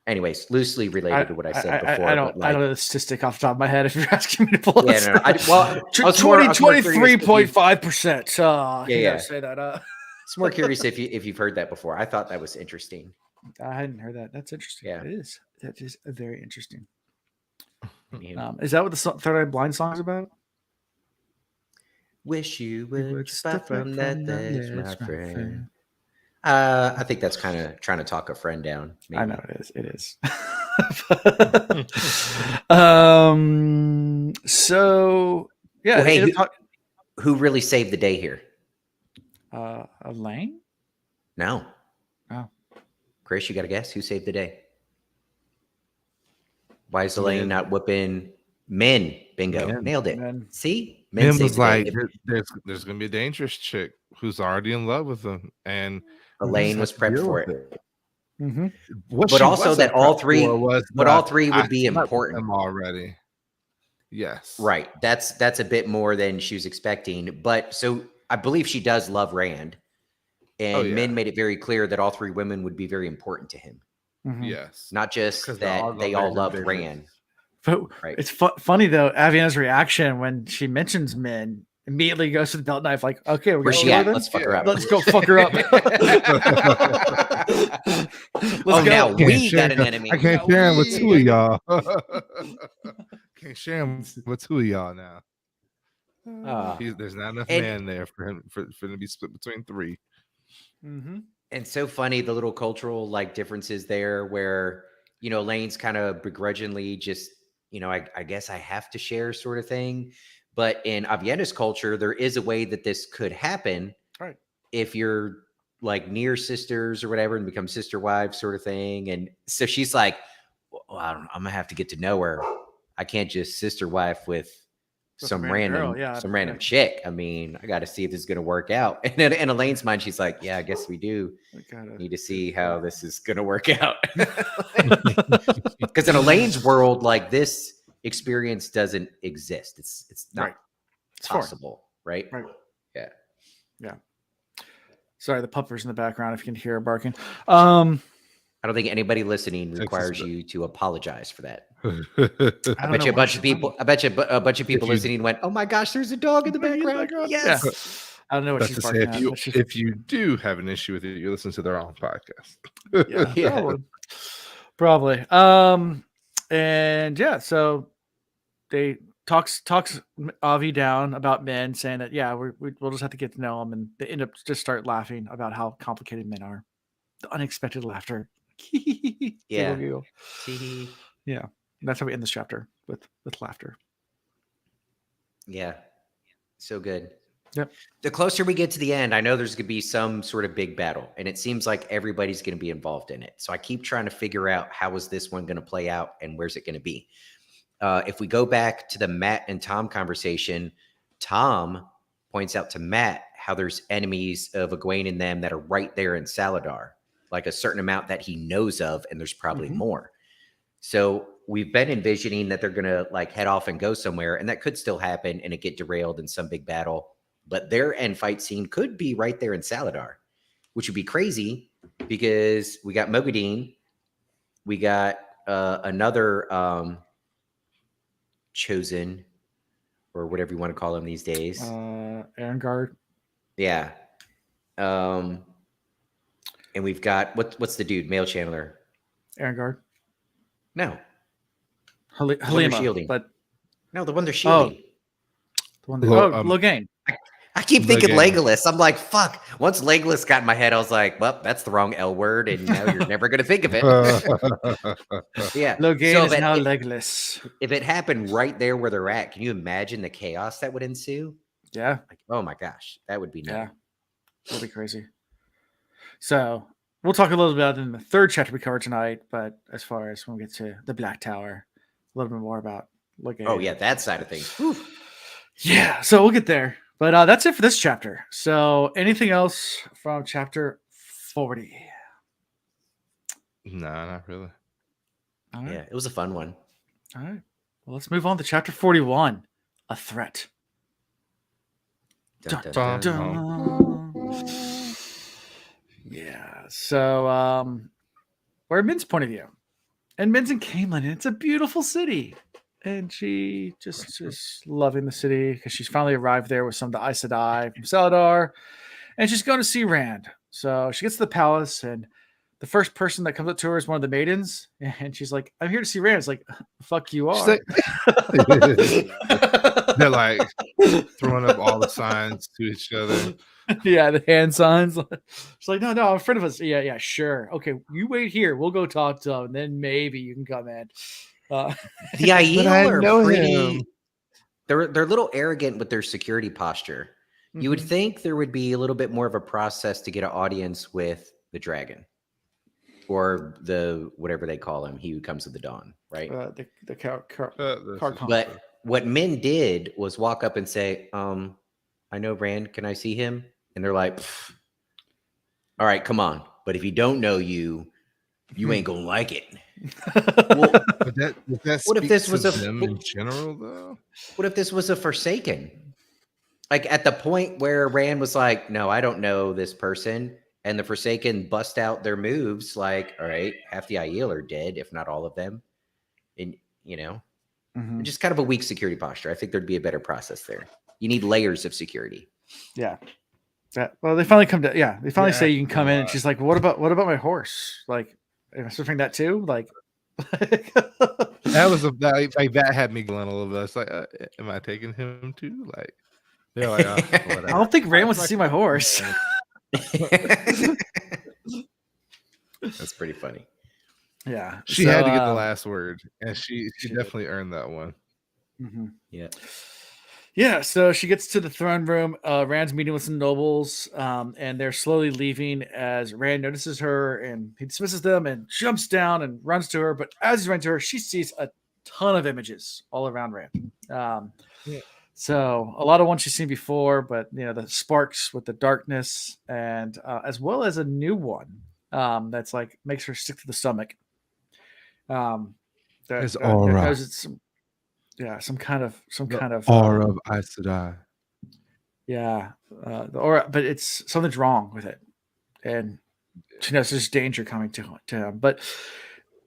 Anyways, loosely related to what I said before. I don't know the statistic off the top of my head. If you're asking me to pull it, 23.5%. Yeah. Say that. It's more curious if you've heard that before. I thought that was interesting. I hadn't heard that. That's interesting. Yeah, it is. That is very interesting. Is that what the Third Eye Blind song is about? Wish you would step from that ledge, my friend. I think that's kind of trying to talk a friend down. Maybe. I know it is. It is. So yeah. Well, hey, who really saved the day here? Elayne? No. Oh. Chris, you got to guess who saved the day? Why is Elayne not whipping men? Bingo. Men. Nailed it. Men. See? Men was like, there's going to be a dangerous chick who's already in love with him. And Elayne was prepped for it. Mm-hmm. But also that all three would be important. Them already. Yes. Right. That's a bit more than she was expecting. But so I believe she does love Rand. And Min made it very clear that all three women would be very important to him. Mm-hmm. Yes. Not just that they all loved Rand. But it's funny though, Aviana's reaction when she mentions Min immediately goes to the belt knife, like, okay, where's she at? Let's fuck her up. Let's go fuck her up. Now we got an enemy. I can't share him with two of y'all. Can't share him with two of y'all now. There's not enough man there for him to be split between three. Mm-hmm. And so funny, the little cultural like differences there where, you know, Elayne's kind of begrudgingly just, you know, I guess I have to share sort of thing. But in Aviana's culture, there is a way that this could happen. Right. If you're like near sisters or whatever and become sister wives sort of thing. And so she's like, well, I'm going to have to get to know her. I can't just sister wife with some random chick. I mean, I got to see if this is going to work out. And then in Elayne's mind, she's like, yeah, I guess we do need to see how this is going to work out. Because in Elayne's world, like this experience doesn't exist. It's not possible, right? Right. Yeah. Sorry, the puppers in the background, if you can hear barking. I don't think anybody listening requires you to apologize for that. I bet you a bunch of people listening went, "Oh my gosh, there's a dog in the background." Yes. Yeah. I don't know what she's barking at. If you do have an issue with it, you listen to their own podcast. Yeah. Probably. And yeah, so they talks Avi down about men, saying that we'll just have to get to know them, and they end up just start laughing about how complicated men are. The unexpected laughter. Yeah. Yeah. That's how we end this chapter with laughter. Yeah. So good. Yep. The closer we get to the end, I know there's going to be some sort of big battle, and it seems like everybody's going to be involved in it. So I keep trying to figure out how is this one going to play out and where's it going to be. If we go back to the Matt and Tom conversation, Tom points out to Matt how there's enemies of Egwene and them that are right there in Saladar, like a certain amount that he knows of, and there's probably more. So we've been envisioning that they're going to like head off and go somewhere, and that could still happen and it get derailed in some big battle. But their end fight scene could be right there in Saladar, which would be crazy because we got Mogadine, we got another chosen, or whatever you want to call him these days. Erengard. Yeah. And we've got what's the dude, male channeler? Erengard. No. Halima, shielding. But no, the one they're shielding. The one Logain. I keep thinking Legolas. I'm like, fuck. Once Legolas got in my head, I was like, well, that's the wrong L word, and now you're never going to think of it. Yeah. Logain is now Legolas. If it happened right there where they're at, can you imagine the chaos that would ensue? Yeah. Like, oh my gosh, that would be nuts. Yeah. That'd be crazy. So we'll talk a little bit about it in the third chapter we cover tonight. But as far as when we get to the Black Tower, a little bit more about looking. Oh yeah, that side of things. Whew. Yeah, so we'll get there. But that's it for this chapter. So anything else from chapter 40? Nah, not really. All right. Yeah, it was a fun one. All right. Well, let's move on to chapter 41. A threat. Dun, Dun, dun, dun, dun. Yeah. So we're at Min's point of view. And Min's in Camelin, and it's a beautiful city. And she just loving the city because she's finally arrived there with some of the Aes Sedai from Saladar. And she's going to see Rand. So she gets to the palace, and the first person that comes up to her is one of the maidens. And she's like, I'm here to see Rand. It's like, fuck you She's are. like- They're like throwing up all the signs to each other. Yeah, the hand signs. She's like, no, I'm a friend of us. Yeah, sure. Okay, you wait here. We'll go talk to him, and then maybe you can come in. The But I Aiel are know pretty. him. They're a little arrogant with their security posture. You would Mhm. think there would be a little bit more of a process to get an audience with the dragon, or the whatever they call him, he who comes with the dawn, right? The card This card is- con. But what Min did was walk up and say, I know Rand, can I see him? And they're like, "Pff, all right, come on. But if he don't know you, you ain't gonna like it. Well, But that What if speak this to was a- them in general though? what if this was a Forsaken? Like at the point where Rand was like, no, I don't know this person. And the Forsaken bust out their moves like, all right, half the Aiel are dead, if not all of them. And, Mhm. just kind of a weak security posture. I think there'd be a better process there. You need layers of security. Yeah. Well, they finally come to. Yeah, they finally Yeah, say you can come in, and lot. she's like, "What about my horse? Like, am I surfing that too? Like." That was that had me going a little bit. It's like, am I taking him too? Like, they're like, I whatever. don't think Rand wants to see my horse. That's pretty funny. Yeah, She so, had to get the last word, and she did. definitely earned that one. mhm. Yeah. Yeah, so she gets to the throne room. Rand's meeting with some nobles, and they're slowly leaving as Rand notices her, and he dismisses them and jumps down and runs to her. But as he's running to her, she sees a ton of images all around Rand. Yeah. So a lot of ones she's seen before, but the sparks with the darkness, and as well as a new one that's like makes her sick to the stomach. His aura. Knows it's some kind of Aura of Aes Sedai. Yeah, the aura, but it's something's wrong with it, and she knows there's danger coming to him. But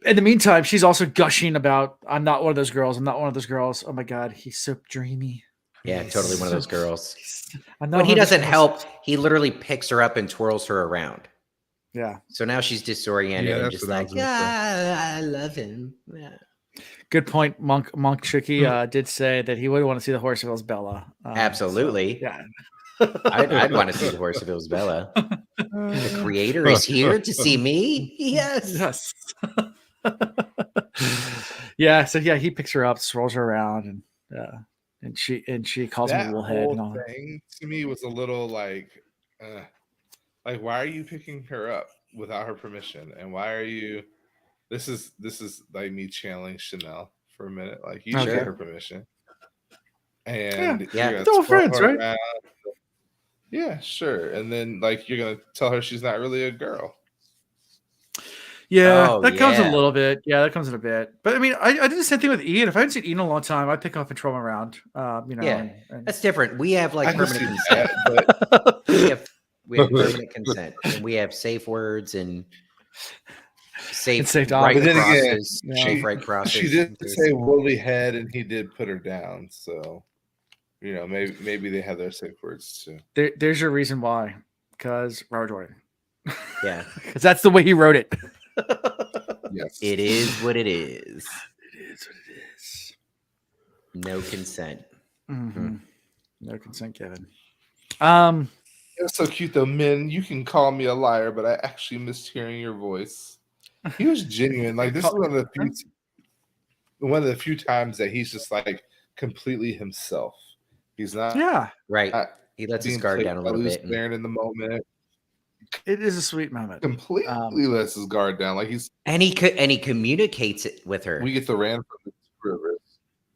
in the meantime, she's also gushing about, "I'm not one of those girls. I'm not one of those girls. Oh my god, he's so dreamy. Yeah, He's totally one of so- those girls. I'm not When he one of those doesn't girls." help, he literally picks her up and twirls her around. Yeah, So now she's disoriented Yeah, and that's just what I like, was gonna say. I love him. Yeah. good point. Monk Chicky did say that he would want to see the horse if it was Bella. Absolutely. So, yeah. I'd want to see the horse if it was Bella. The creator is here to see me. Yes. Yes. Yeah. So yeah, he picks her up, swirls her around, and she calls him a That woolhead whole and all that. thing to me was a little like, why are you picking her up without her permission? And why are you? This is like me channeling Chanel for a minute. Like, you should Okay. get her permission. And Yeah. you're They're all gonna twirl friends, her right? around. Yeah, sure. And then like you're gonna tell her she's not really a girl. Yeah, Oh, that comes a yeah. little bit. Yeah, that comes in a bit. But I mean, I did the same thing with Ian. If I hadn't seen Ian in a long time, I'd pick up and throw him around. Yeah, That's different. We have like I can permanent see consent. that, but We have permanent consent, and we have safe words and safe safe right dogs. But then again, crosses, yeah. safe right crosses. she did say woolly head, and he did put her down. So, maybe they have their safe words too. There's your reason why. Because Robert Jordan. Yeah, Because that's the way he wrote it. Yes, it is what it is. It is what it is. No consent. Mhm. No consent given. It was so cute though, Min. You can call me a liar, but I actually missed hearing your voice. He was genuine. Like, this is one of the few times that he's just like completely himself. He's not Yeah. Right. He lets his being guard played down a by little loose bit. Baron in the moment. It is a sweet moment. completely lets his guard down. Like And he communicates it with her. we get the Rand from the Two Rivers.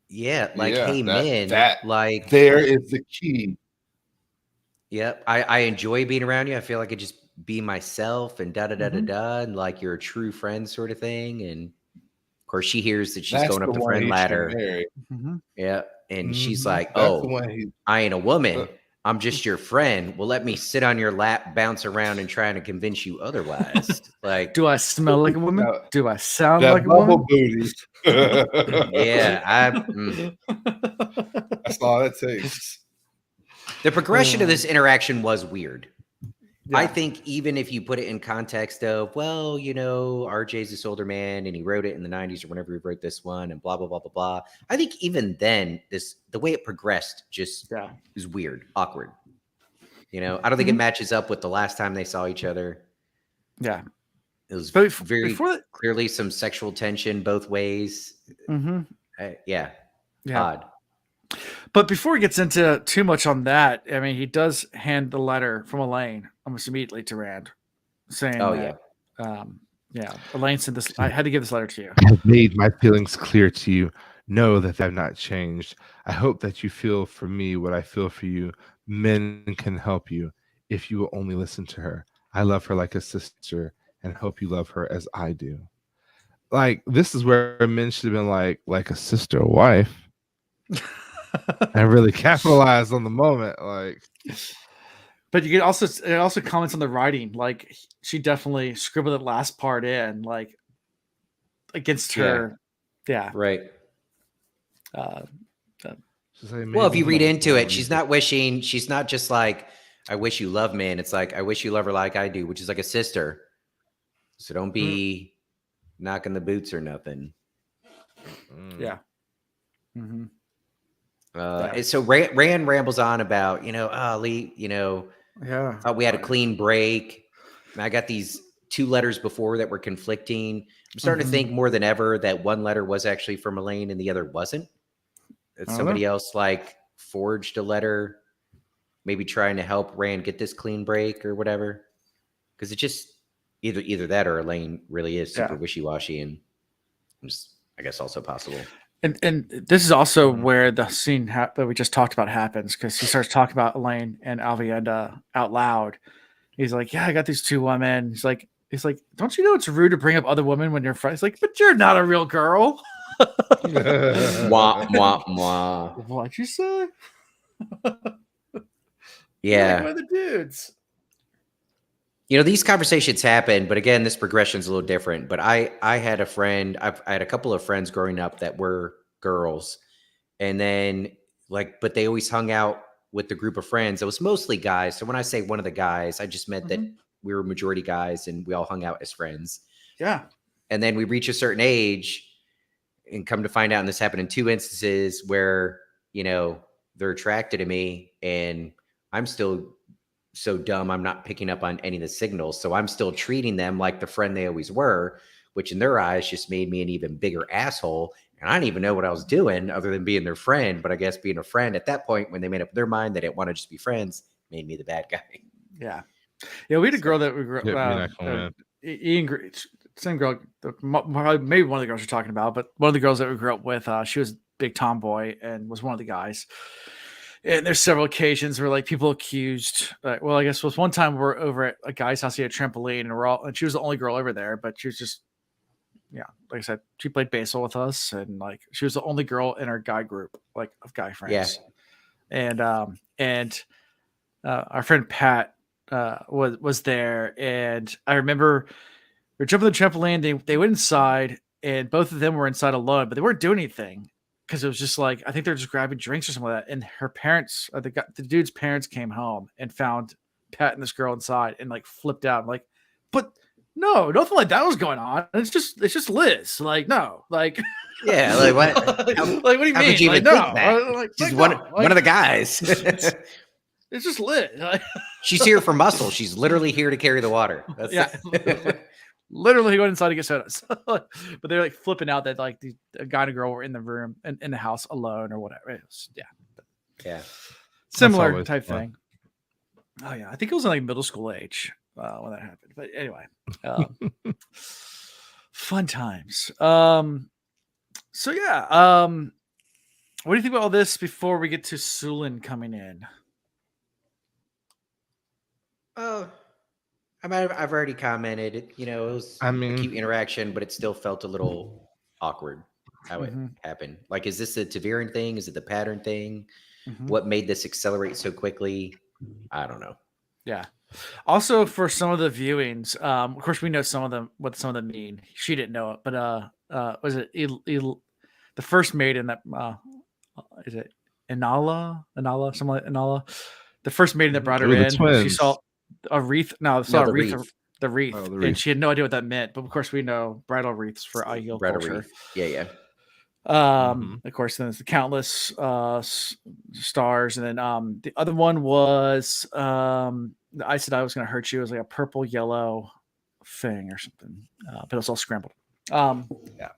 Yeah, like, Yeah, hey, man, that like, there is the key. yep, I enjoy being around you. I feel like I could just be myself and da da da da Mhm. da, and like you're a true friend sort of thing. And of course, she hears that she's That's going up the the one friend he should ladder. marry. Mhm. Yeah, and she's Mhm. like, That's the "Oh, one he. I ain't a woman. Uh, I'm just your friend. Well, let me sit on your lap, bounce around, and trying to convince you otherwise." Like, Do I smell like a woman? No, Do I sound that like a bubble woman? booty. yeah, That's all it takes. the progression of this interaction was weird. I Yeah. think even if you put it in context of, well, RJ's this older man and he wrote it in the 90s or whenever he wrote this one and blah, blah, blah, blah, blah. I think even then, the way it progressed just Yeah. is weird, awkward. I don't think it matches up with the last time they saw each other. Yeah. It was But very before that, clearly some sexual tension both ways. Mhm. Yeah. Yeah. Odd. But before he gets into too much on that, I mean, he does hand the letter from Elayne almost immediately to Rand, saying, Oh, that, Elayne sent this. I had to give this letter to you. I have made my feelings clear to you. Know that they have not changed. I hope that you feel for me what I feel for you. Men can help you if you will only listen to her. I love her like a sister and hope you love her as I do. Like, this is where men should have been like a sister or wife and really capitalize on the moment. Like, But you can also it also comments on the writing. Like she definitely scribbled that last part in, like against her. Yeah. Right. she's like, Well, if you maybe read he's into it, wrong. she's not just like, I wish you love man. It's like, I wish you love her like I do, which is like a sister. So don't be knocking the boots or nothing. Yeah. Mm-hmm. And so Rand rambles on about, Lee, Yeah. thought we had a clean break. And I got these 2 letters before that were conflicting. I'm starting to think more than ever that one letter was actually from Elayne and the other wasn't. That somebody else like forged a letter, maybe trying to help Rand get this clean break or whatever. Because it just either that or Elayne really is super wishy-washy, and just, I guess, also possible. And this is also where the scene that we just talked about happens, because he starts talking about Elayne and Alvienda out loud. He's like, "Yeah, I got these 2 women." He's like, "Don't you know it's rude to bring up other women when you're friends?" He's like, "But you're not a real girl." Mwah, mwah, mwah. What'd you say? Yeah. Like one of the dudes. These conversations happen, but again, this progression is a little different. But I had a friend, I had a couple of friends growing up that were girls, and then but they always hung out with the group of friends. It was mostly guys. So when I say one of the guys, I just meant that we were majority guys and we all hung out as friends. Yeah. And then we reach a certain age and come to find out, and this happened in 2 instances where, they're attracted to me and I'm still so dumb I'm not picking up on any of the signals. So I'm still treating them like the friend they always were, which in their eyes just made me an even bigger asshole. And I didn't even know what I was doing other than being their friend. But I guess being a friend at that point, when they made up their mind they didn't want to just be friends, made me the bad guy. Yeah. Yeah, we had a girl that we grew up Ian, same girl, maybe one of the girls you're talking about, but one of the girls that we grew up with, she was a big tomboy and was one of the guys. And there's several occasions where like people accused, well, I guess was one time we're over at a guy's house, he had a trampoline, and she was the only girl over there, but she was just, like I said, she played baseball with us, and like she was the only girl in our guy group, like of guy friends. Yeah. And our friend Pat was there, and I remember we were jumping the trampoline. They went inside, and both of them were inside alone, but they weren't doing anything. Because it was just like, I think they're just grabbing drinks or something like that. And her parents, or the dude's parents, came home and found Pat and this girl inside and like flipped out. Like, but no, nothing like that was going on. It's just Liz. Like, no, like, yeah, like what? Like, what do you mean? Could you like, even no, think that? like, She's like, one of the guys. It's just Liz. Like, she's here for muscle. She's literally here to carry the water. That's literally going inside to get sodas. But they're like flipping out that like a guy and a girl were in the room and in the house alone or whatever. It was, yeah, similar type thing. Oh yeah, I think it was in like middle school age. when that happened. But anyway, fun times. So yeah, what do you think about all this before we get to Sulin coming in? Oh, I mean, I've already commented. It was I a mean, cute interaction, but it still felt a little awkward how it Mhm. happened. Like, is this a Taviran thing? Is it the pattern thing? Mhm. What made this accelerate so quickly? I don't know. Yeah. Also, for some of the viewings, of course, we know some of them what some of them mean. She didn't know it, but was it the first maiden that is it Inala, something like Inala, the first maiden that brought her Ooh, the in? She twins. saw a wreath. No, saw No, a the wreath. wreath. The wreath, Oh, the and wreath. she had no idea what that meant. But of course, we know bridal wreaths for Aiel Bridal culture. wreath. Yeah. Of course, then there's the countless stars, and then the other one was the Aes Sedai was going to hurt you. It was like a purple yellow thing or something, but it was all scrambled. Yeah,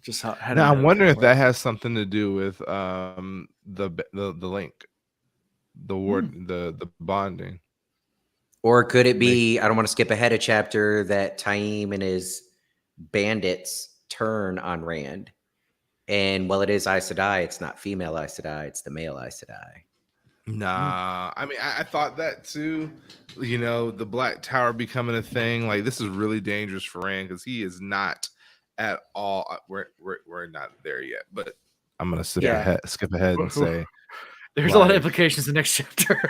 just had Now a I'm note wondering there if for that it. has something to do with the link, the ward, the bonding. Or could it be, I don't want to skip ahead a chapter, that Taim and his bandits turn on Rand? And while it is Aes Sedai, it's not female Aes Sedai, it's the male Aes Sedai. Nah, I mean, I thought that too. The Black Tower becoming a thing. Like, this is really dangerous for Rand because he is not at all. We're not there yet, but I'm gonna skip ahead and say, There's a lot of like, implications in the next chapter.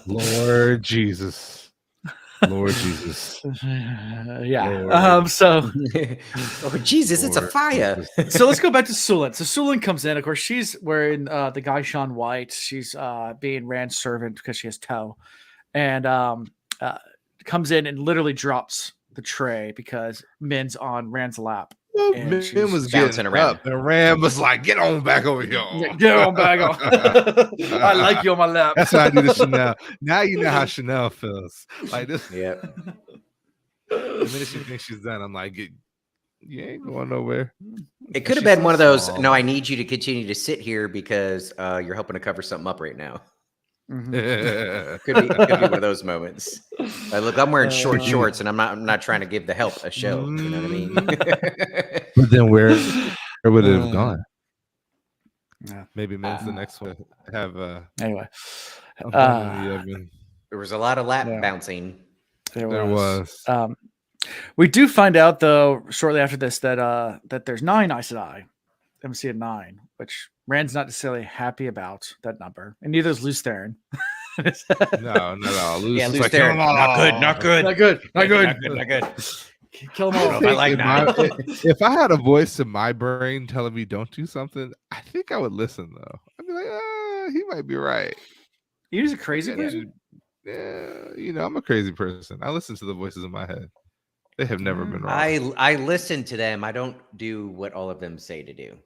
Lord Jesus. Lord Jesus. Yeah. Lord. Oh, Jesus, it's a Lord fire. Jesus. So let's go back to Sulin. So Sulin comes in. Of course, she's wearing the guy Sean White. She's being Rand's servant because she has toe, and comes in and literally drops the tray because Min's on Rand's lap. Well, And Min she's was bouncing getting around. up, and Rand was like, "Get on back over here." Get on back on. I like you on my lap. That's how I do to Chanel. Now you know how Chanel feels. Like this. Yeah. The minute she thinks she's done, I'm like, you ain't going nowhere. It could have She's been so one of those, small. no, I need you to continue to sit here because you're helping to cover something up right now. Could be one of those moments. Look, I'm wearing short shorts, and I'm not trying to give the help a show. You know what I mean? But then where would it have gone? Yeah. Maybe Min's the next one to have Anyway, a bun in the oven. There was a lot of lap bouncing. There was. We do find out though shortly after this that that there's 9 Aes Sedai. We see a 9, which Rand's not necessarily happy about that number, and neither is Lews Therin. No, not at all. Yeah, Lews Lews like, Therin. Not good. not good, not good, Not good. Kill them I all. don't know if I like that. If I had a voice in my brain telling me don't do something, I think I would listen though. I'd be like, he might be right. He's a crazy person. Yeah, I'm a crazy person. I listen to the voices in my head. They have never been wrong. I listen to them. I don't do what all of them say to do,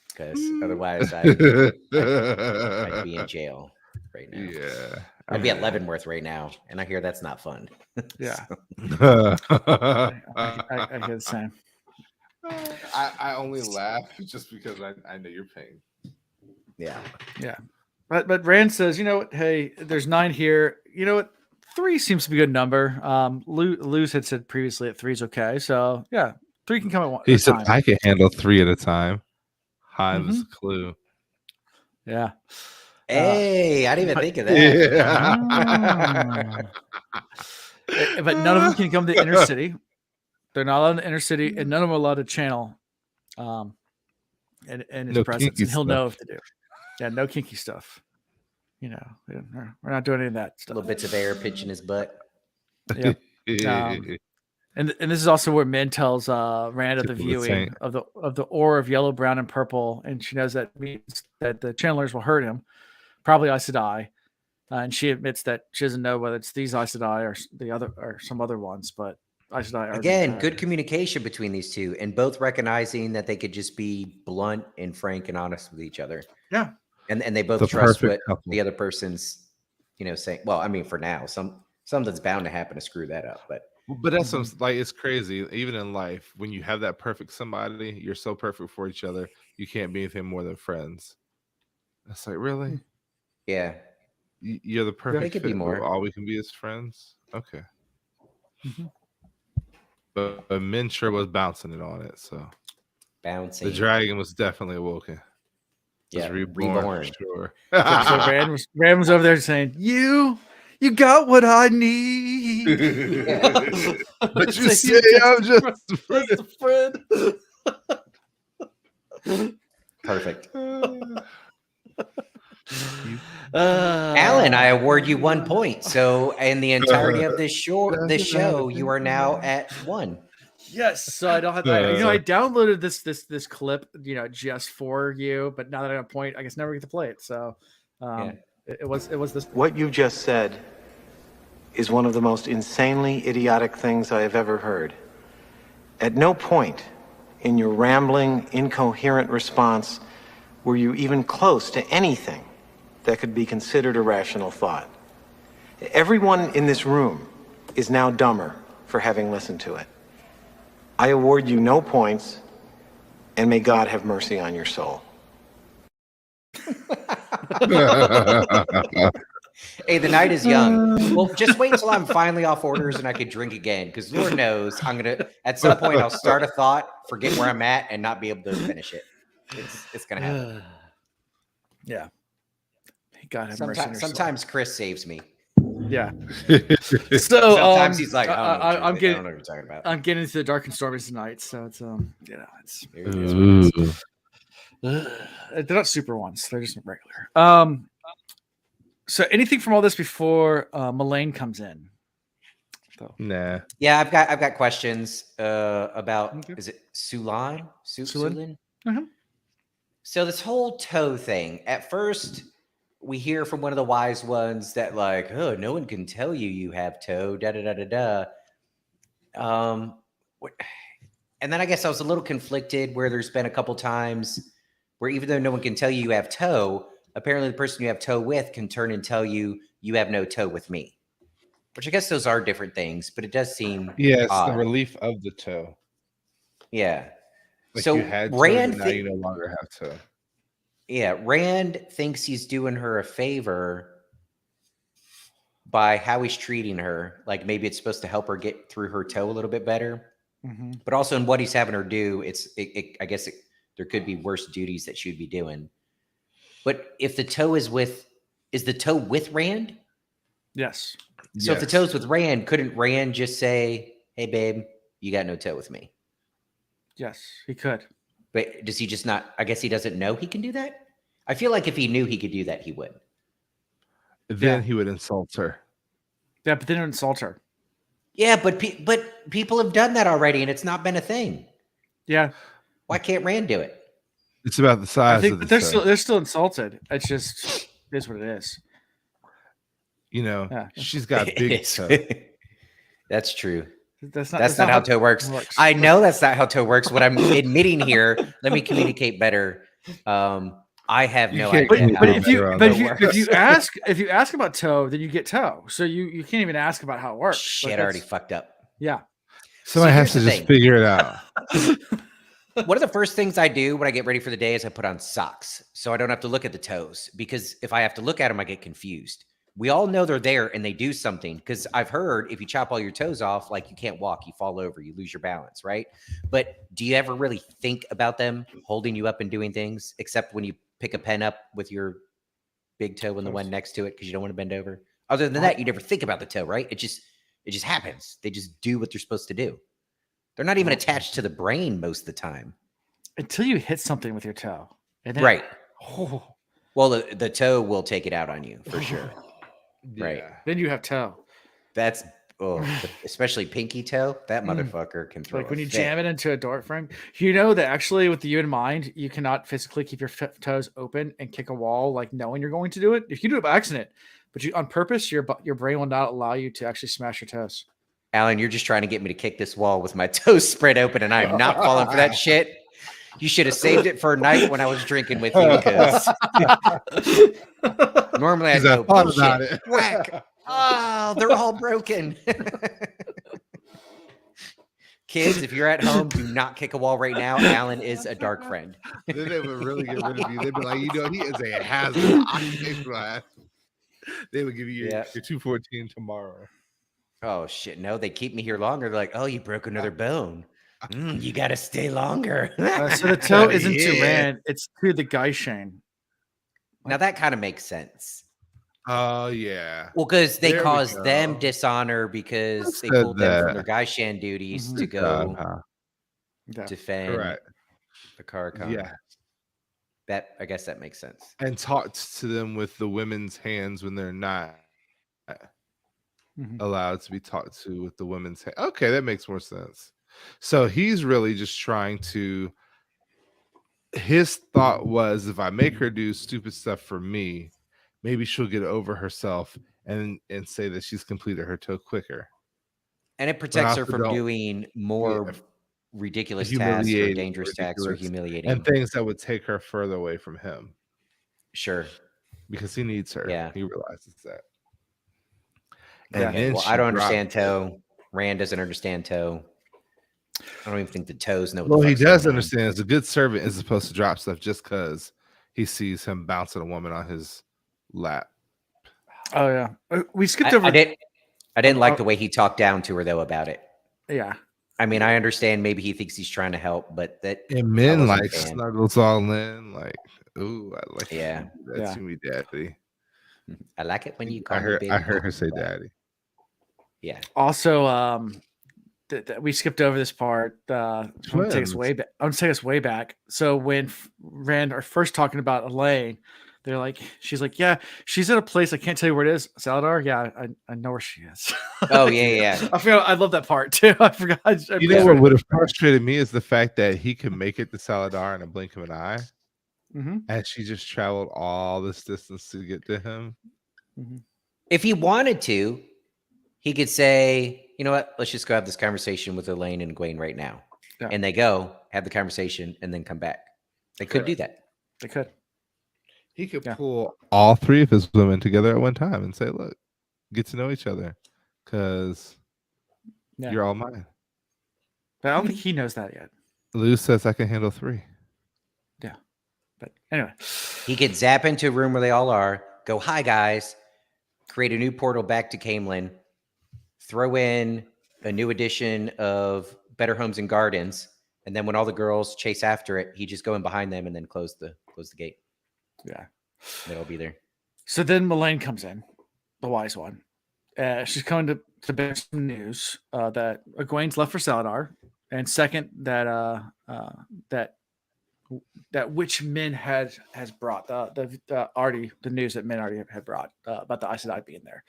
because otherwise I'd be in jail right now. Yeah, I'd be at Leavenworth right now, and I hear that's not fun. Yeah, I I hear the same. I only laugh just because I know your pain. Yeah. But Rand says, you know what? Hey, there's 9 here. You know what? 3 seems to be a good number. Lews had said previously that 3 is okay. So yeah, 3 can come at one. He said I can handle 3 at a time. That's a clue. Yeah. Hey, I didn't even think of that. Yeah. But none of them can come to the inner city. They're not allowed in the inner city, and none of them are allowed to channel in his presence, and he'll know if to do. Yeah, no kinky stuff. We're not doing any of that stuff. Little bits of air pinching his butt. Yeah. And this is also where Min tells Rand of the viewing of the ore of yellow, brown, and purple, and she knows that means that the channelers will hurt him, probably Aes Sedai, and she admits that she doesn't know whether it's these Aes Sedai or the other or some other ones, but Aes Sedai are again good communication between these two, and both recognizing that they could just be blunt and frank and honest with each other. Yeah, and they both trust what the other person's saying. Well, I mean, for now, something's bound to happen to screw that up, but that's like, it's crazy. Even in life, when you have that perfect somebody, you're so perfect for each other, you can't be anything more than friends. That's like, really? Yeah. You're the perfect could be fit. more. All we can be is friends. Okay. Mhm. But Min sure was bouncing it on it. So Bouncing. the dragon was definitely awoken. Yeah, Was reborn. reborn. Sure. So Rand was over there saying, "You got what I need." But you So say I'm just a friend. Perfect. You- Alan, I award you 1 point. So in the entirety of this show, you are now at 1. Yes, so I don't have. I downloaded this clip, just for you. But now that I'm at a point, I guess never get to play it. So, it was this. What you just said is one of the most insanely idiotic things I have ever heard. At no point in your rambling, incoherent response were you even close to anything that could be considered a rational thought. Everyone in this room is now dumber for having listened to it. I award you no points, and may God have mercy on your soul. Hey, the night is young. Well, just wait till I'm finally off orders and I could drink again. Because Lord knows at some point I'll start a thought, forget where I'm at, and not be able to finish it. It's gonna happen. Yeah. God have mercy on your soul. Sometimes Chris saves me. Yeah. So Sometimes he's like, I I'm don't know what you're talking about. I'm getting into the dark and stormy tonight, so it's it's There it is. they're not super ones; they're just regular. So anything from all this before Elayne comes in? Nah. Yeah, I've got questions about. Okay. Is it Sulan? Sulan? So this whole toe thing. At first, we hear from one of the wise ones that like, oh, no one can tell you have toe. Da da da da da. And then I guess I was a little conflicted where there's been a couple times where even though no one can tell you have toe, apparently the person you have toe with can turn and tell you have no toe with me. Which I guess those are different things, but it does seem it's odd. the relief of the toe. Yeah. Like so you had toe, Rand, now you no longer have toe. Yeah, Rand thinks he's doing her a favor by how he's treating her. Like maybe it's supposed to help her get through her toe a little bit better. Mm-hmm. But also in what he's having her do, I guess there could be worse duties that she would be doing. But if the toe is the toe with Rand? Yes. So if the toe's with Rand, couldn't Rand just say, "Hey, babe, you got no toe with me"? Yes, he could. But does he just not? I guess he doesn't know he can do that. I feel like if he knew he could do that, he would. Then he would insult her. Yeah, but then insult her. Yeah, but people have done that already, and it's not been a thing. Yeah. Why can't Rand do it? It's about the size. I think of the they're toe. they're still insulted. It's just it is what it is. She's got big toe. That's true. That's not how toe works. I know that's not how toe works. What I'm admitting here, let me communicate better. I have no idea. But if you ask about toe, then you get toe. So you can't even ask about how it works. Shit, I already fucked up. Yeah. Somebody has to just figure it out. One of the first things I do when I get ready for the day is I put on socks so I don't have to look at the toes, because if I have to look at them, I get confused. We all know they're there and they do something, because I've heard if you chop all your toes off, like you can't walk, you fall over, you lose your balance, right? But do you ever really think about them holding you up and doing things, except when you pick a pen up with your big toe and the one next to it because you don't want to bend over? Other than that, you never think about the toe, right? It just happens. They just do what they're supposed to do. They're not even attached to the brain most of the time. Until you hit something with your toe. And then, right. Oh. Well, the toe will take it out on you for sure. Right. Then you have toe. That's especially pinky toe. That motherfucker can throw. Like when you jam it into a door frame. You know that actually, with you in mind, you cannot physically keep your toes open and kick a wall, like knowing you're going to do it. If you do it by accident, but you on purpose, your brain will not allow you to actually smash your toes. Alan, you're just trying to get me to kick this wall with my toes spread open, and I am not falling for that shit. You should have saved it for a night when I was drinking with you, because normally I'd go, about it. Whack. Oh, they're all broken. Kids, if you're at home, do not kick a wall right now. Alan is a dark friend. Then they would really get rid of you. They'd be like, he is a hazard. They would give you Yeah. your 214 tomorrow. Oh shit! No, they keep me here longer. They're like, oh, you broke another bone. You got to stay longer. So the toe isn't to Yeah. Rand; it's to the guy Shane. Now that kind of makes sense. Oh yeah. Well, because they There we caused them go. dishonor because they said pulled them from that. their guy Shan duties Mhm. to Good job, go huh? Yeah. defend Correct. the Carcon. Yeah. That I guess that makes sense. And talked to them with the women's hands when they're not Mhm. allowed to be talked to with the women's hand. Okay, that makes more sense. So he's really just trying to. His thought was, if I make her do stupid stuff for me, maybe she'll get over herself and say that she's completed her toe quicker. And it protects her also from don't- doing more Yeah, ridiculous tasks or humiliating, dangerous tasks or ridiculous, humiliating. and things that would take her further away from him Sure. because he needs her. Yeah. He realizes that. Yeah. And Okay, then well, she I don't dropped understand it. toe. Rand doesn't understand toe. I don't even think the toes know. What Well, the he fuck's does going on. understand. As a good servant is supposed to drop stuff just because he sees him bouncing a woman on his lap. Oh yeah, we skipped over. I didn't like oh. the way he talked down to her though about it. Yeah, I mean, I understand maybe he thinks he's trying to help, but that And men wasn't a like fan. snuggles all in, like, ooh, I like Yeah. that Yeah. to me, daddy. I like it when you call I me heard baby. I heard her say daddy. Yeah. also, we skipped over this part. I'm gonna take us Twins. way back. I'm gonna take us way back. So when Rand are first talking about Elayne, they're like, she's like, yeah, she's at a place I can't tell you where it is. Saladar, yeah, I know where she is. Oh yeah. I forgot. I love that part too. I forgot. You know what would have frustrated me is the fact that he can make it to Saladar in a blink of an eye, Mm-hmm. and she just traveled all this distance to get to him. Mm-hmm. If he wanted to, he could say, you know what, let's just go have this conversation with Elayne and Egwene right now. Yeah. And they go have the conversation and then come back. They could do that. They could. He could Yeah. pull all three of his women together at one time and say, look, get to know each other because you're all mine. But I don't think he knows that yet. Lou says I can handle 3. Yeah. But anyway. He could zap into a room where they all are, go, hi guys, create a new portal back to Camelin, throw in a new edition of Better Homes and Gardens, and then when all the girls chase after it, he just go in behind them and then close the gate. Yeah. They'll be there. So then Elayne comes in, the wise one. She's coming to bear some news that Egwene's left for Saladar, and second that that which Min has brought the news that Min already had brought about the Aes Sedai being there.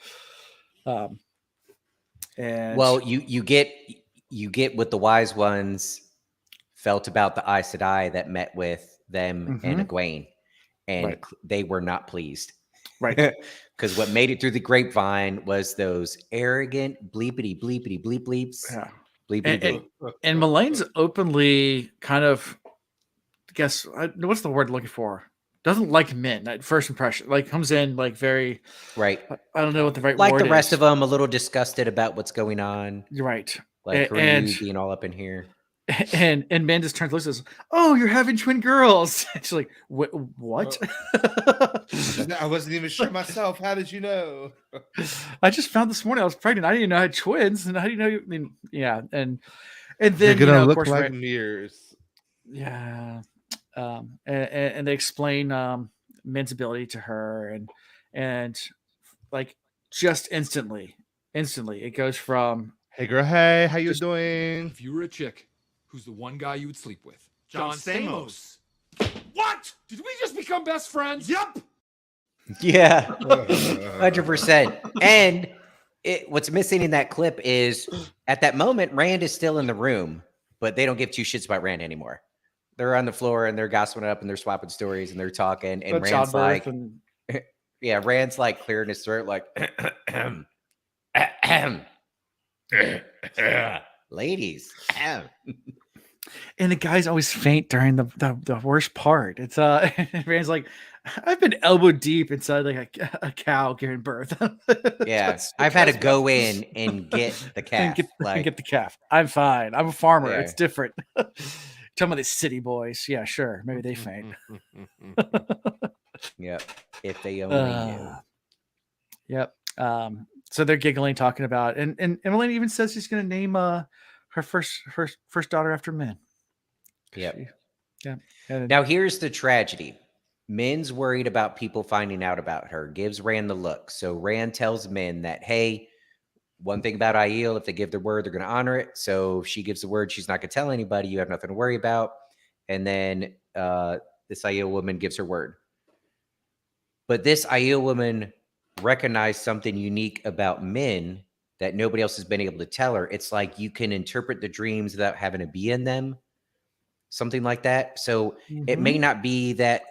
And well, you get what the wise ones felt about the Aes Sedai that met with them and Egwene, and they were not pleased. Right. Because what made it through the grapevine was those arrogant bleepity bleepity bleep bleeps. Yeah. Bleepity bleep. And Mulaney's openly kind of, guess, what's the word looking for? Doesn't like Min at first impression. Like comes in like very right. I don't know what the right like word the rest is. of them, a little disgusted about what's going on. You're right. Like and being all up in here. And Min just turns to Lisa and says, "Oh, you're having twin girls." She's like, "What?" I wasn't even sure myself. How did you know? I just found this morning I was pregnant. I didn't even know I had twins. And how do you know? I mean, yeah, and then they're gonna look of course, like mirrors. Yeah, and they explain Min's ability to her, and like just instantly, it goes from, "Hey girl, hey, how you doing?" If you were a chick, who's the one guy you would sleep with? John Stamos. What? Did we just become best friends? Yep. Yeah, 100%. And what's missing in that clip is at that moment, Rand is still in the room, but they don't give two shits about Rand anymore. They're on the floor and they're gossiping it up and they're swapping stories and they're talking. And Rand's like, yeah, Rand's like clearing his throat, like, ladies. And the guys always faint during the worst part. It's Rand's like, I've been elbow deep inside like a cow giving birth. Yeah, I've had to go in and get the calf. And get the calf. I'm fine. I'm a farmer. Yeah. It's different. Talking about these city boys. Yeah, sure. Maybe they faint. Yep. If they only knew. Yep. So they're giggling, talking about, and Elayne even says she's going to name her first daughter after Min. Yep. Yeah. And Now here's the tragedy. Min's worried about people finding out about her, gives Rand the look. So Rand tells Min that, hey, one thing about Aiel, if they give their word, they're going to honor it. So if she gives the word, she's not going to tell anybody. You have nothing to worry about. And then this Aiel woman gives her word. But this Aiel woman recognized something unique about Min that nobody else has been able to tell her. It's like you can interpret the dreams without having to be in them. Something like that. So it may not be that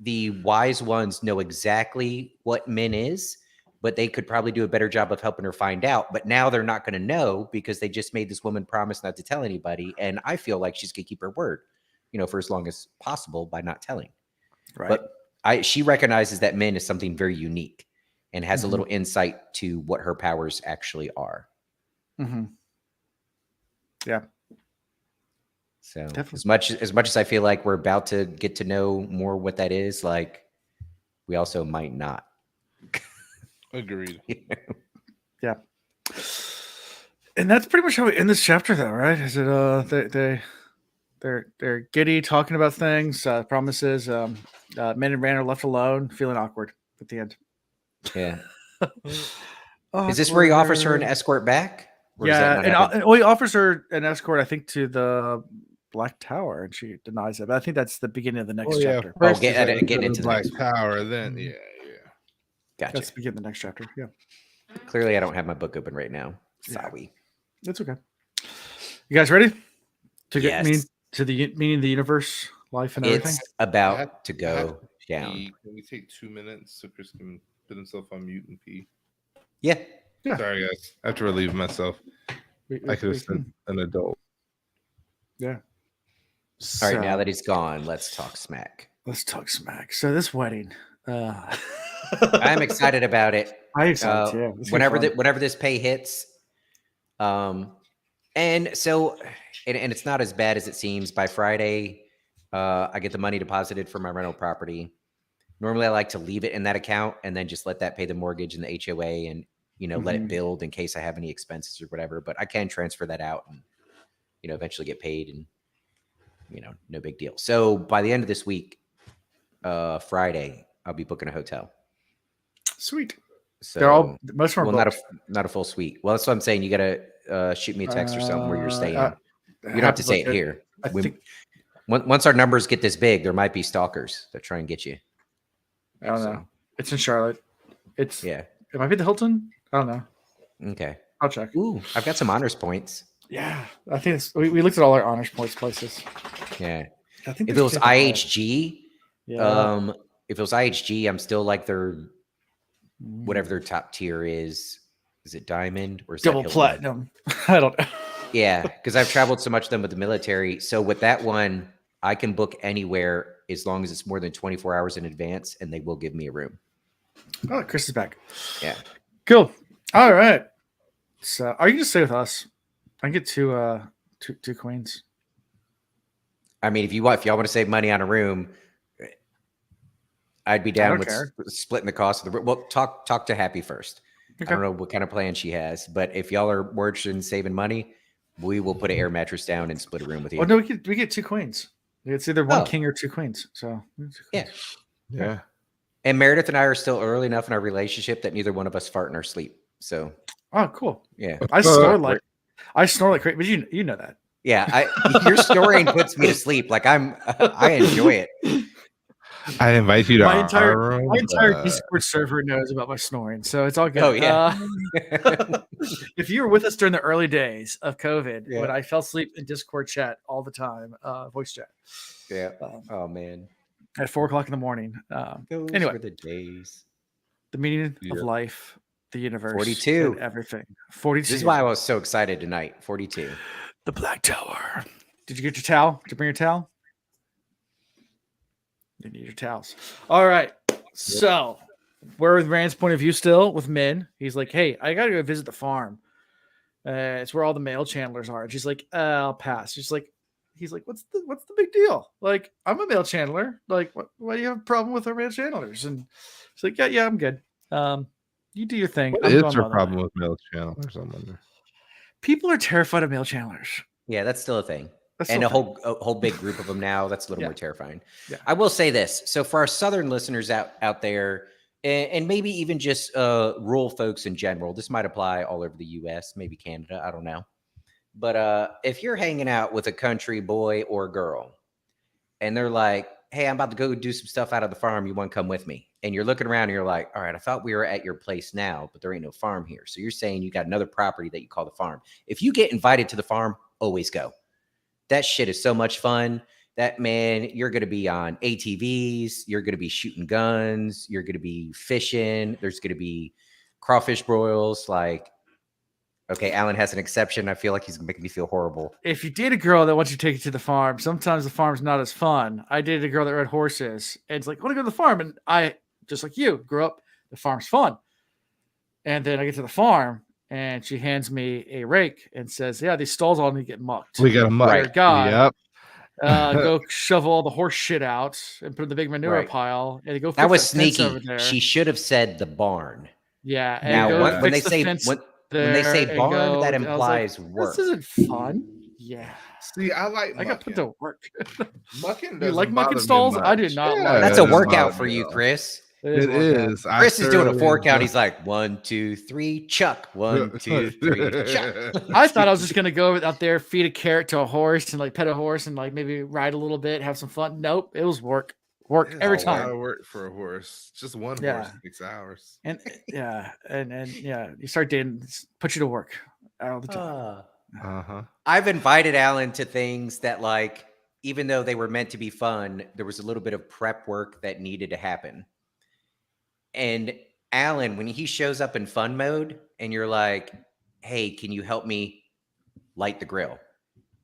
the wise ones know exactly what Min is, but they could probably do a better job of helping her find out. But now they're not going to know because they just made this woman promise not to tell anybody. And I feel like she's going to keep her word, for as long as possible by not telling. right. But she recognizes that Min is something very unique and has a little insight to what her powers actually are. Yeah. So Definitely. as much as I feel like we're about to get to know more what that is, like we also might not. Agreed. Yeah. And that's pretty much how we end this chapter, though, right? Is it they're giddy, talking about things, promises. Min and Rand are left alone, feeling awkward at the end. Yeah. Is this where he offers her an escort back? Or does that Yeah, not and happen? he offers her an escort, I think, to the Black Tower, and she denies it. But I think that's the beginning of the next chapter. First get- he's like, getting into the Black next Power, then yeah. Gotcha. That's the beginning of the next chapter. Yeah, Clearly, I don't have my book open right now. Yeah. Sorry. that's okay. You guys ready to get Yes. to the meaning of the universe, life, and everything? It's about to go down. Can we take 2 minutes so Chris can put himself on mute and pee? Yeah. Yeah. Sorry, guys. I have to relieve myself. I could have said an adult. Yeah. All right. Now So, that he's gone, let's talk smack. let's talk smack. So this wedding, I'm excited about it. I'm excited too. It's gonna be fun. Whenever this pay hits, and so and it's not as bad as it seems. By Friday, I get the money deposited for my rental property. Normally, I like to leave it in that account and then just let that pay the mortgage and the HOA, and let it build in case I have any expenses or whatever. But I can transfer that out and eventually get paid, and no big deal. So by the end of this week, Friday, I'll be booking a hotel. Sweet. So They're all most of them are not a full suite. Well, that's what I'm saying. You gotta shoot me a text or something where you're staying. You don't have to say it here. Once our numbers get this big, there might be stalkers that try and get you. I don't know. It's in Charlotte. It might be the Hilton. I don't know. Okay. I'll check. Ooh, I've got some honors points. Yeah, I think we looked at all our honors points places. Yeah. I think if it was IHG, yeah. if it was IHG, I'm still like their whatever their top tier is. Is it diamond or is double platinum? I don't know. Yeah, because I've traveled so much with them with the military. So with that one, I can book anywhere as long as it's more than 24 hours in advance, and they will give me a room. Oh, Chris is back. Yeah. Cool. All right. So are you gonna stay with us? I can get two queens. I mean, if y'all want to save money on a room, I'd be down with splitting the cost of the room. Well, talk to Happy first. Okay. I don't know what kind of plan she has, but if y'all are more interested in saving money, we will put an air mattress down and split a room with you. Oh no, we get two queens. It's either one king or two queens. So yeah. And Meredith and I are still early enough in our relationship that neither one of us fart in our sleep. So cool. Yeah. I snore like crazy, but you know that. Yeah, your snoring puts me to sleep. Like I enjoy it. I invite you to my entire room, my entire Discord server knows about my snoring, so it's all good. Oh yeah. If you were with us during the early days of COVID, when I fell asleep in Discord chat all the time, voice chat. Yeah. Oh man. At 4:00 in the morning. Those anyway, were the days. The meaning of life, the universe, 42, and everything. 42. This is why I was so excited tonight. 42. The Black Tower. Did you get your towel? Did you bring your towel? You need your towels. All right. So we're with Rand's point of view still with Min. He's like, hey, I got to go visit the farm. It's where all the male channelers are. And she's like, I'll pass. He's like, what's the big deal? Like, I'm a male channeler. Like, why do you have a problem with our male channelers? And she's like, yeah, I'm good. You do your thing. What I'm is going her my other problem way. with male channelers? I wonder. People are terrified of male channelers. Yeah, that's still a thing. That's And still a whole big group of them now. That's a little Yeah. more terrifying. Yeah. I will say this. So for our Southern listeners out there, and maybe even just rural folks in general, this might apply all over the US, maybe Canada, I don't know. But if you're hanging out with a country boy or girl and they're like, hey, I'm about to go do some stuff out of the farm. You want to come with me? And you're looking around and you're like, all right, I thought we were at your place now, but there ain't no farm here. So you're saying you got another property that you call the farm. If you get invited to the farm, always go. That shit is so much fun. That, man, you're going to be on ATVs. You're going to be shooting guns. You're going to be fishing. There's going to be crawfish broils. Like, okay, Alan has an exception. I feel like he's making me feel horrible. If you date a girl that wants you to take you to the farm, sometimes the farm's not as fun. I dated a girl that rode horses, and it's like, I want to go to the farm. And I, just like you, grew up, the farm's fun. And then I get to the farm, and she hands me a rake and says, yeah, these stalls all need to get mucked. We got a muck. Dear God. Yep. Go shovel all the horse shit out and put in the big manure Right. pile. And go fix That was fence sneaky. over there. She should have said the barn. Yeah. And Now, go when fix they the say fence when they say there and barn, go. that And I was like, implies work. this isn't fun. Yeah. See, I like I got put mucking. to work. Mucking You doesn't like bother mucking me stalls? I much. did not Yeah, like That's it a doesn't workout bother for me you, at all. Chris. It a workout. is. I Chris is doing a thoroughly 4 count. enjoy- He's like 1, 2, 3, chuck. 1, 2, 3, chuck. I thought I was just gonna go out there, feed a carrot to a horse, and like pet a horse, and like maybe ride a little bit, have some fun. Nope, it was work, It is every a lot time. of work for a horse. Just one Yeah. horse 6 hours. And yeah, and yeah, you start dating, put you to work all the time. Uh-huh. I've invited Alan to things that, like, even though they were meant to be fun, there was a little bit of prep work that needed to happen. And Alan, when he shows up in fun mode and you're like, hey, can you help me light the grill?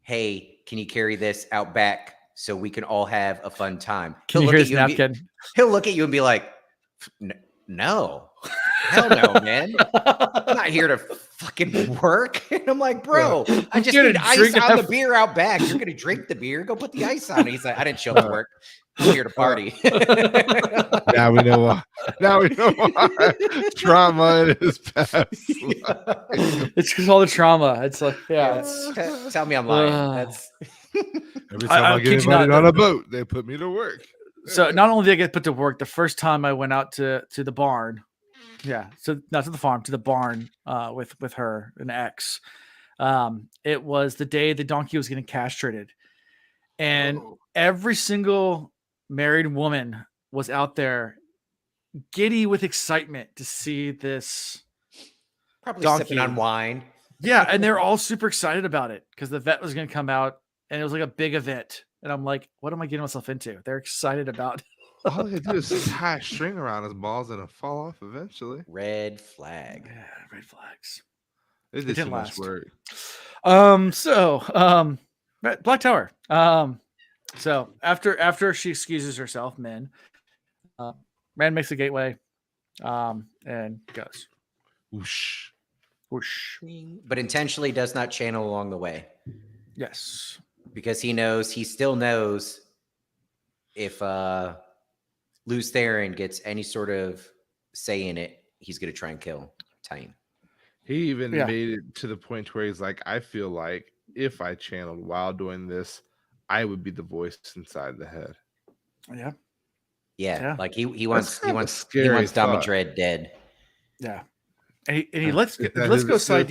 Hey, can you carry this out back so we can all have a fun time? Can you hear his napkin? He'll look at you and be like, no, hell no, man. I'm not here to fucking work. And I'm like, bro, I just here need to ice drink on and the have- beer out back. You're going to drink the beer. Go put the ice on it. He's like, I didn't show up to work. I'm here to party. Now we know why. Now we know why. Trauma in his past life. It's because all the trauma. It's like, yeah, Tell me I'm lying. That's Every time I get kid you invited not. on a boat, they put me to work. So not only did I get put to work, the first time I went out to the barn, yeah, so not to the farm, to the barn with her, an ex. It was the day the donkey was getting castrated, and every single married woman was out there, giddy with excitement to see this probably donkey. sipping on wine. Yeah, and they're all super excited about it because the vet was going to come out, and it was like a big event. And I'm like, what am I getting myself into? They're excited about. All they do is tie a string around his balls and it'll fall off eventually. Red flag. Yeah, red flags. It didn't did too much last. work. Black Tower. So after she excuses herself, man makes the gateway, and goes Whoosh. whoosh. But intentionally does not channel along the way. Yes. Because he still knows if Luz Theron gets any sort of say in it, he's going to try and kill Taim. He even Yeah. made it to the point where he's like, I feel like if I channeled while doing this, I would be the voice inside the head. Yeah. Yeah, like he wants kinda Dama scary thought. Dread dead. Yeah. And he lets Is that let's who go this is? Sidine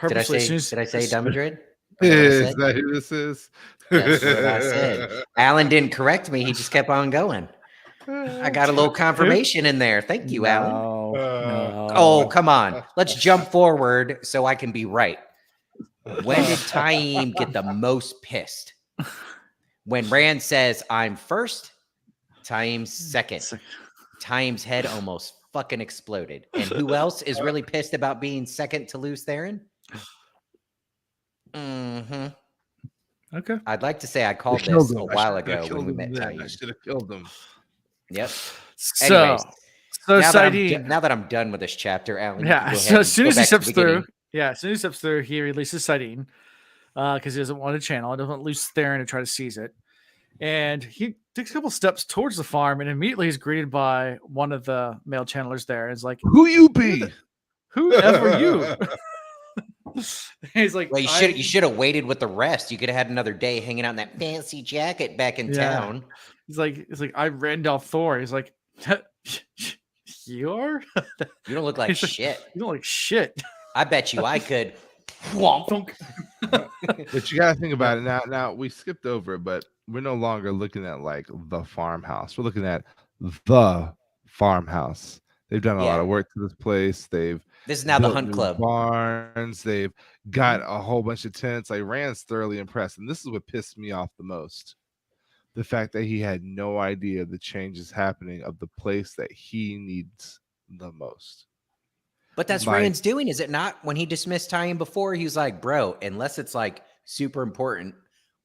Did I purposely. say Dama Dread? Is that who this is? That's what I said. Alan didn't correct me. He just kept on going. I got a little confirmation in there. Thank you, Alan. No. Oh, come on. Let's jump forward so I can be right. When did Taim get the most pissed? When Rand says, I'm first, Taim's second. Taim's head almost fucking exploded. And who else is really pissed about being second to Luz Theron? Mm-hmm. Okay. I'd like to say I called I killed this him. a I while should have ago killed when we him met then. I Taim. should have killed him. Yep. So Anyways, so now that, Sidine. now that I'm done with this chapter, Alan, you Yeah. can go So ahead as and soon go as he back to the steps through, beginning. as soon as he steps through, he releases Sidine because he doesn't want to channel. He doesn't want Luz Theron to try to seize it. And he takes a couple steps towards the farm, and immediately he's greeted by one of the male channelers there. And it's like, Who you be? who the F are you? He's like, Well, you should have waited with the rest. You could have had another day hanging out in that fancy jacket back in town. He's like, I'm Randolph Thor. He's like, you are? You don't look like shit. You don't like shit. I bet you I could. Whomp. But you gotta think about it now. Now we skipped over it, but we're no longer looking at like the farmhouse. We're looking at the farmhouse. They've done a lot of work to this place. This is now the built Hunt new Club. Barns. They've got a whole bunch of tents. Like Rand's thoroughly impressed, and this is what pissed me off the most: the fact that he had no idea the changes happening of the place that he needs the most. But that's Rand's doing, is it not? When he dismissed Tying before, he was like, bro, unless it's like super important,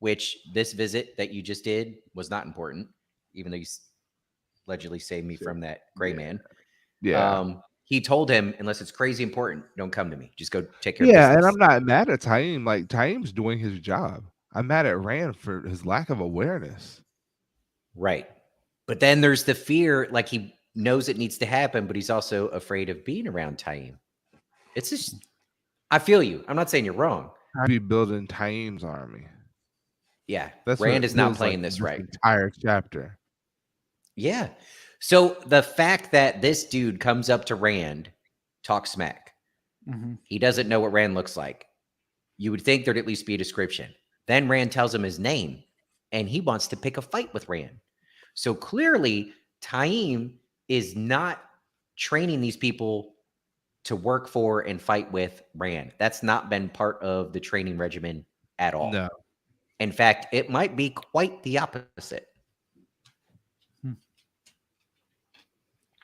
which this visit that you just did was not important, even though you allegedly saved me from that gray man. Yeah. He told him, unless it's crazy important, don't come to me. Just go take care of business. business. And I'm not mad at Taim. Like Taim's doing his job. I'm mad at Rand for his lack of awareness. Right. But then there's the fear, like he knows it needs to happen, but he's also afraid of being around Taim. It's just, I feel you. I'm not saying you're wrong. I'd be building Taim's army. Yeah. That's Rand is not playing this right. Entire chapter. Yeah. So the fact that this dude comes up to Rand, talks smack. He doesn't know what Rand looks like. You would think there'd at least be a description. Then Rand tells him his name, and he wants to pick a fight with Rand. So clearly, Taim is not training these people to work for and fight with Rand. That's not been part of the training regimen at all. No. In fact, it might be quite the opposite.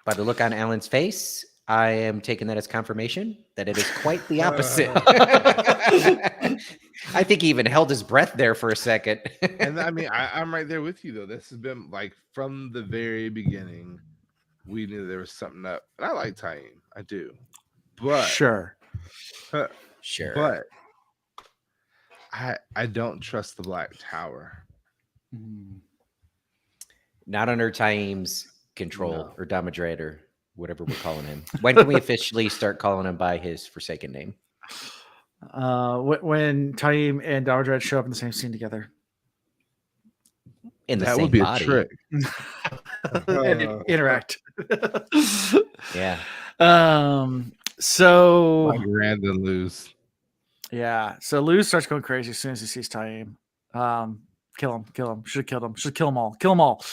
By the look on Alan's face, I am taking that as confirmation that it is quite the opposite. I think he even held his breath there for a second. And I mean, I'm right there with you, though. This has been like from the very beginning, we knew there was something up. And I like Taim. I do. But sure. But I don't trust the Black Tower. Not under Taim's control or Damodred or whatever we're calling him. When can we officially start calling him by his Forsaken name? When Taim and Damodred show up in the same scene together. In the that same would be body. a trick. And interact. Yeah. So like Rand and Luz. Yeah. So Luz starts going crazy as soon as he sees Taim. Kill him. Should have killed him. Should kill them all. Kill them all.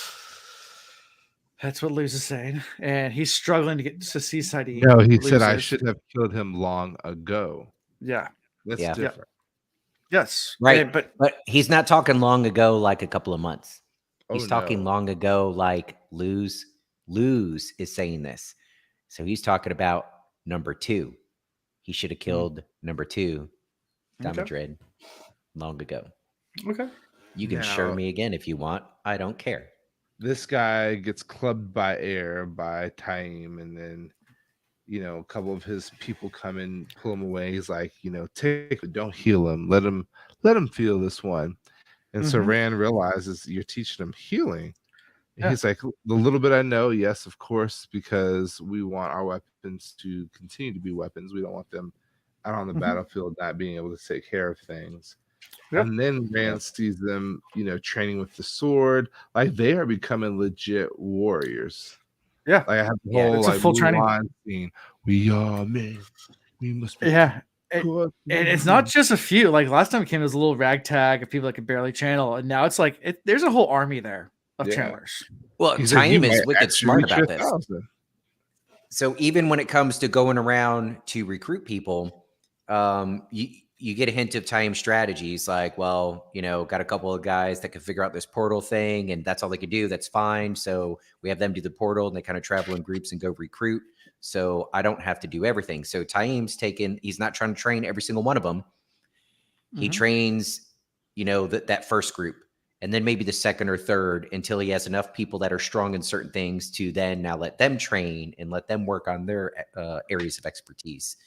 That's what Luz is saying. And he's struggling to get to see Saidi. No, he said I should have killed him long ago. Yeah. That's different. Yes. Right. But he's not talking long ago like a couple of months. He's talking long ago like Luz is saying this. So he's talking about number 2. He should have killed number 2, Damodred, long ago. Okay. You can share me again if you want. I don't care. This guy gets clubbed by air by Taim, and then a couple of his people come and pull him away. He's like, take it, don't heal him. Let him feel this one. And so Rand realizes you're teaching him healing. And he's like, the little bit I know, yes, of course, because we want our weapons to continue to be weapons. We don't want them out on the battlefield not being able to take care of things. Yep. And then Rand sees them, training with the sword. Like they are becoming legit warriors. Yeah. Like I have the whole it's a full training scene. We are men. We must be. Yeah. And it's not just a few. Like last time it came, it was a little ragtag of people that could barely channel. And now it's like there's a whole army there of channelers. Well, Taim is wicked smart about this. So even when it comes to going around to recruit people, you get a hint of Taim's strategies. Like, well, got a couple of guys that can figure out this portal thing, and that's all they can do. That's fine. So we have them do the portal, and they kind of travel in groups and go recruit. So I don't have to do everything. So Taim's he's not trying to train every single one of them. He trains, that first group, and then maybe the second or third until he has enough people that are strong in certain things to then now let them train and let them work on their areas of expertise.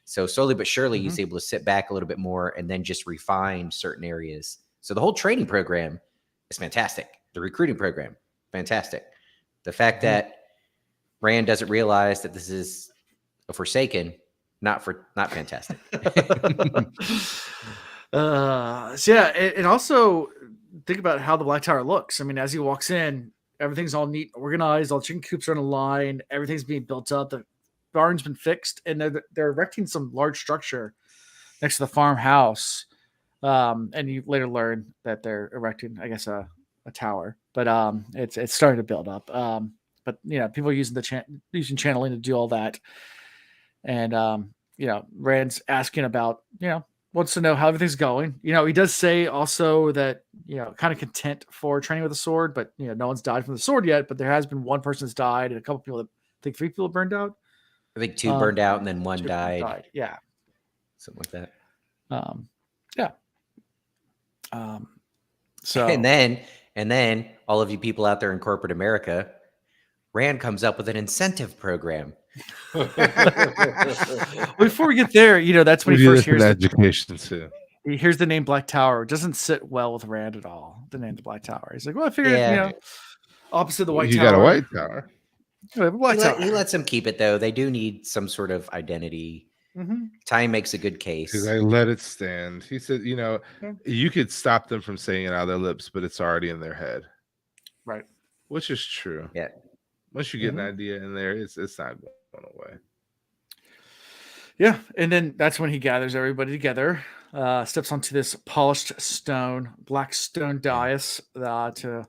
So slowly but surely, he's able to sit back a little bit more and then just refine certain areas. So the whole training program is fantastic. the recruiting program. Fantastic. The fact that Rand doesn't realize that this is a Forsaken, not fantastic. So yeah, and also think about how the Black Tower looks. I mean, as he walks in, everything's all neat, organized. All chicken coops are in a line. Everything's being built up. The barn's been fixed, and they're erecting some large structure next to the farmhouse. And you later learn that they're erecting, I guess, a tower. But it's starting to build up. But people are using using channeling to do all that, and Rand's asking about wants to know how everything's going. He does say also that kind of content for training with a sword, but no one's died from the sword yet. But there has been one person that's died, and a couple people, I think 3 people burned out. I think 2 burned out, and then 1 died. Yeah, something like that. Yeah. So and then all of you people out there in corporate America, Rand comes up with an incentive program. Before we get there, that's when he first hears education too. He hears the name Black Tower. It doesn't sit well with Rand at all. The name the Black Tower. He's like, well, I figured, opposite the White Tower. You got a White Tower. He lets him keep it though. They do need some sort of identity. Time makes a good case. Because I let it stand. He said, you could stop them from saying it out of their lips, but it's already in their head. Right. Which is true. Yeah. Once you get an idea in there, it's not going away. Yeah. And then that's when he gathers everybody together, steps onto this polished stone, black stone dais to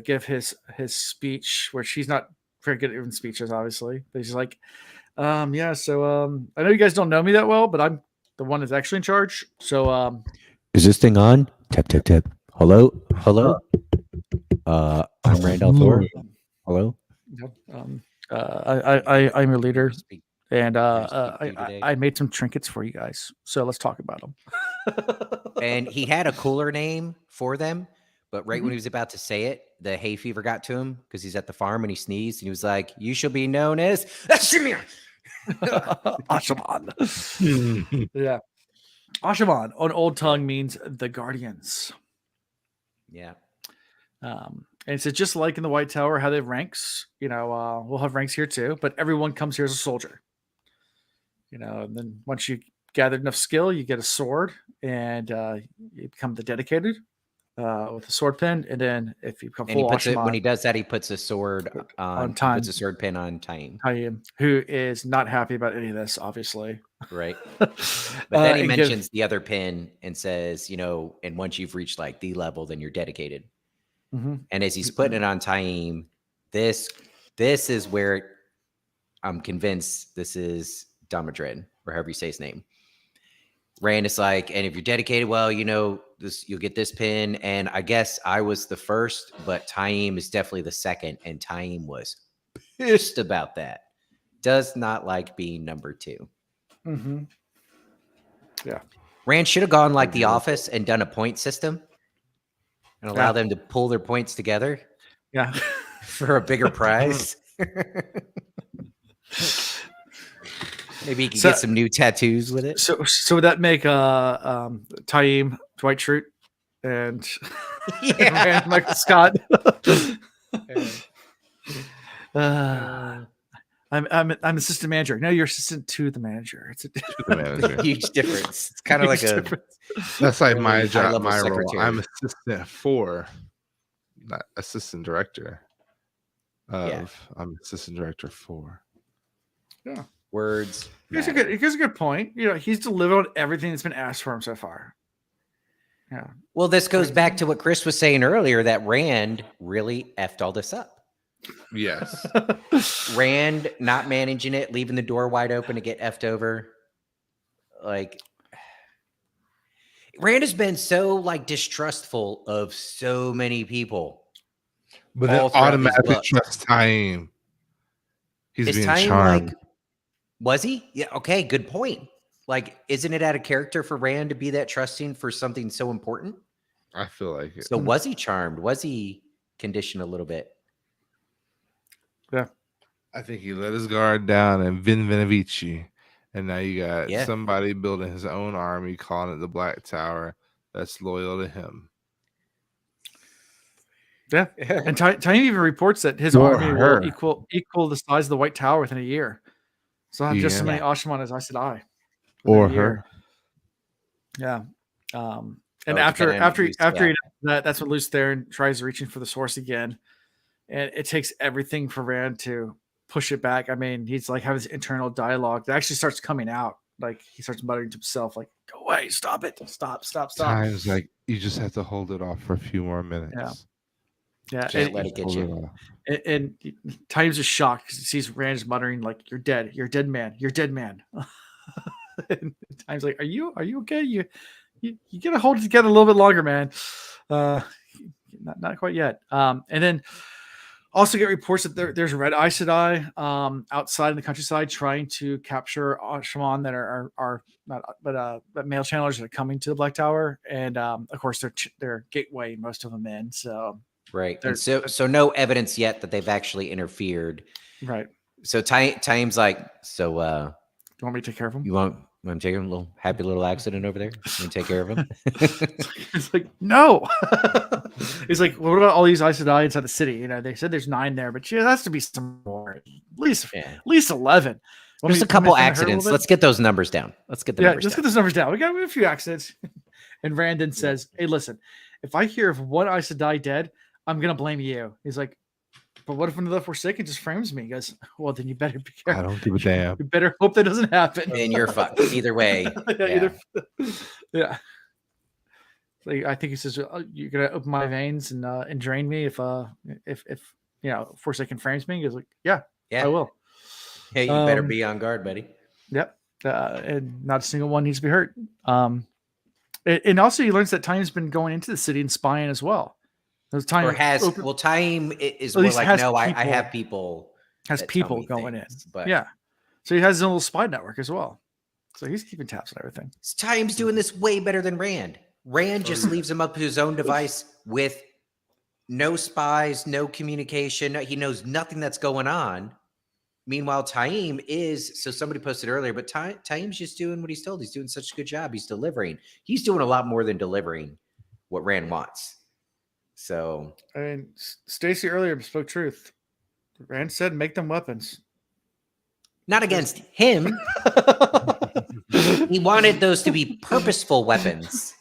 give his speech, where she's not very good at giving speeches, obviously. But she's like, so I know you guys don't know me that well, but I'm the one that's actually in charge. So is this thing on? Tap tap tap. Hello? I'm Randolph Thor. Hello? I'm your leader, and I made some trinkets for you guys. So let's talk about them. And he had a cooler name for them, but right when he was about to say it, the hay fever got to him because he's at the farm and he sneezed and he was like, "You shall be known as Ashaman." Yeah, Ashaman on Old Tongue means the Guardians. Yeah. And it's just like in the White Tower, how they have ranks. We'll have ranks here too, but everyone comes here as a soldier. And then once you gathered enough skill, you get a sword, and you become the dedicated with a sword pin. And then if you become full Ashaman, when he does that, he puts a sword on time. Puts a sword pin on Taim, who is not happy about any of this, obviously. Right. But then he mentions the other pin and says, and once you've reached like the level, then you're dedicated. And as he's putting it on Taim, this is where I'm convinced this is Damadred, or however you say his name. Rand is like, and if you're dedicated, well, this, you'll get this pin. And I guess I was the first, but Taim is definitely the second. And Taim was pissed about that. Does not like being number 2. Yeah. Rand should have gone like The Office and done a point system and allow them to pull their points together. Yeah. For a bigger prize. Maybe he can get some new tattoos with it. So would that make Taim Dwight Schrute and and Michael Scott? I'm assistant manager. No, you're assistant to the manager. It's a huge difference. It's kind of like that's like my job, my role. I'm assistant 4, not assistant director. I'm assistant director 4. Yeah. Words. Here's a good point. He's delivered on everything that's been asked for him so far. Yeah. Well, this goes back to what Chris was saying earlier, that Rand really effed all this up. Yes. Rand not managing it, leaving the door wide open to get effed over. Like, Rand has been so distrustful of so many people. But then automatically trust Taim. He's being charmed. Was he? Yeah. Okay. Good point. Isn't it out of character for Rand to be that trusting for something so important? I feel like it. So was he charmed? Was he conditioned a little bit? Yeah. I think he let his guard down and Vin Benevici. And now you got somebody building his own army, calling it the Black Tower, that's loyal to him. Yeah, and Taim even reports that his Or army her. will equal the size of the White Tower within a year. So I'll have just so Yeah. many Ashman as Aes Sedai Or within a year. her. Yeah. And Oh, after depending on who's- he yeah. does that, that's when Luce Theron tries reaching for the source again, and it takes everything for Rand to push it back. I mean, he's like having this internal dialogue that actually starts coming out. Like he starts muttering to himself, like, "Go away, stop it, stop." Times like you just have to hold it off for a few more minutes. Yeah, Can't let it get Hold it you. off. and Times is shocked because he sees Rand muttering like, "You're dead, man, you're dead man." And Times like, "Are you okay? You gotta hold it together a little bit longer, man." Not quite yet. And then also get reports that there's red Aes Sedai outside in the countryside trying to capture Shaman that are not, but male channelers that are coming to the Black Tower, and of course they're gateway most of them in. So Right. And so no evidence yet that they've actually interfered. right. So Taim's like, so Do you want me to take care of them? you want to take him a little happy little accident over there? You want to take care of him? It's like, no. He's like, well, what about all these Aes Sedai inside the city? You know, they said there's 9 there, but there has to be some more. At least 11. There's a couple accidents. Let's get those numbers down. Let's get the numbers let's down. get those numbers down. We got a few accidents. And Randon says, hey, listen, if I hear of one Aes Sedai dead, I'm going to blame you. He's like, but what if one of the Forsaken just frames me? He goes, well, then you better be careful. I don't give a damn. You better hope that doesn't happen. And you're fucked. Either way. Yeah. Like, I think he says, you're going to open my veins and drain me if Forsaken frames me. He goes like, yeah, I will. Hey, you better be on guard, buddy. Yep. And not a single one needs to be hurt. And also he learns that Time's been going into the city and spying as well. Time is more like, no, I have people. Has people going things, in. But yeah. So he has his own little spy network as well. So he's keeping tabs on everything. Time's doing this way better than Rand. Rand just leaves him up to his own device with no spies, no communication. He knows nothing that's going on. Meanwhile, Taim is, so somebody posted earlier, but Taim's just doing what he's told. He's doing such a good job. He's delivering. He's doing a lot more than delivering what Rand wants. So, I mean, Stacey earlier spoke truth. Rand said, make them weapons. Not against him. He wanted those to be purposeful weapons,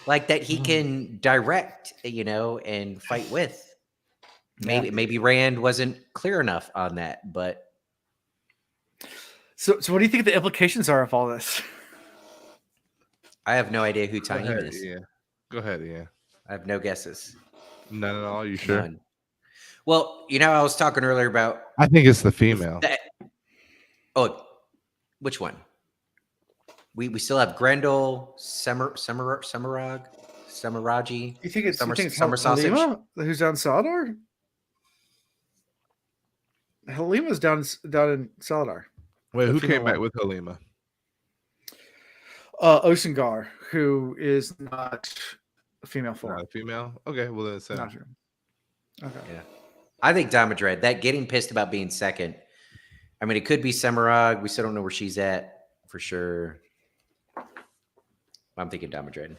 like that he can direct, and fight with. Maybe Rand wasn't clear enough on that, but. So what do you think the implications are of all this? I have no idea who Taim is. Yeah. Go ahead, yeah. I have no guesses. None at all. You sure? None. Well, I was talking earlier about. I think it's the female. Which one? We still have Grendel, Samaraji. You think it's Summer Sausage? Halima, who's down Saladar? Halima's down in Saladar. Wait, who came back with Halima? Osengar, who is not a female form. Not a female? Okay, well then it's not true. Okay. Yeah. I think Damodred, that getting pissed about being second. I mean, it could be Semirog. We still don't know where she's at for sure. I'm thinking Damodred.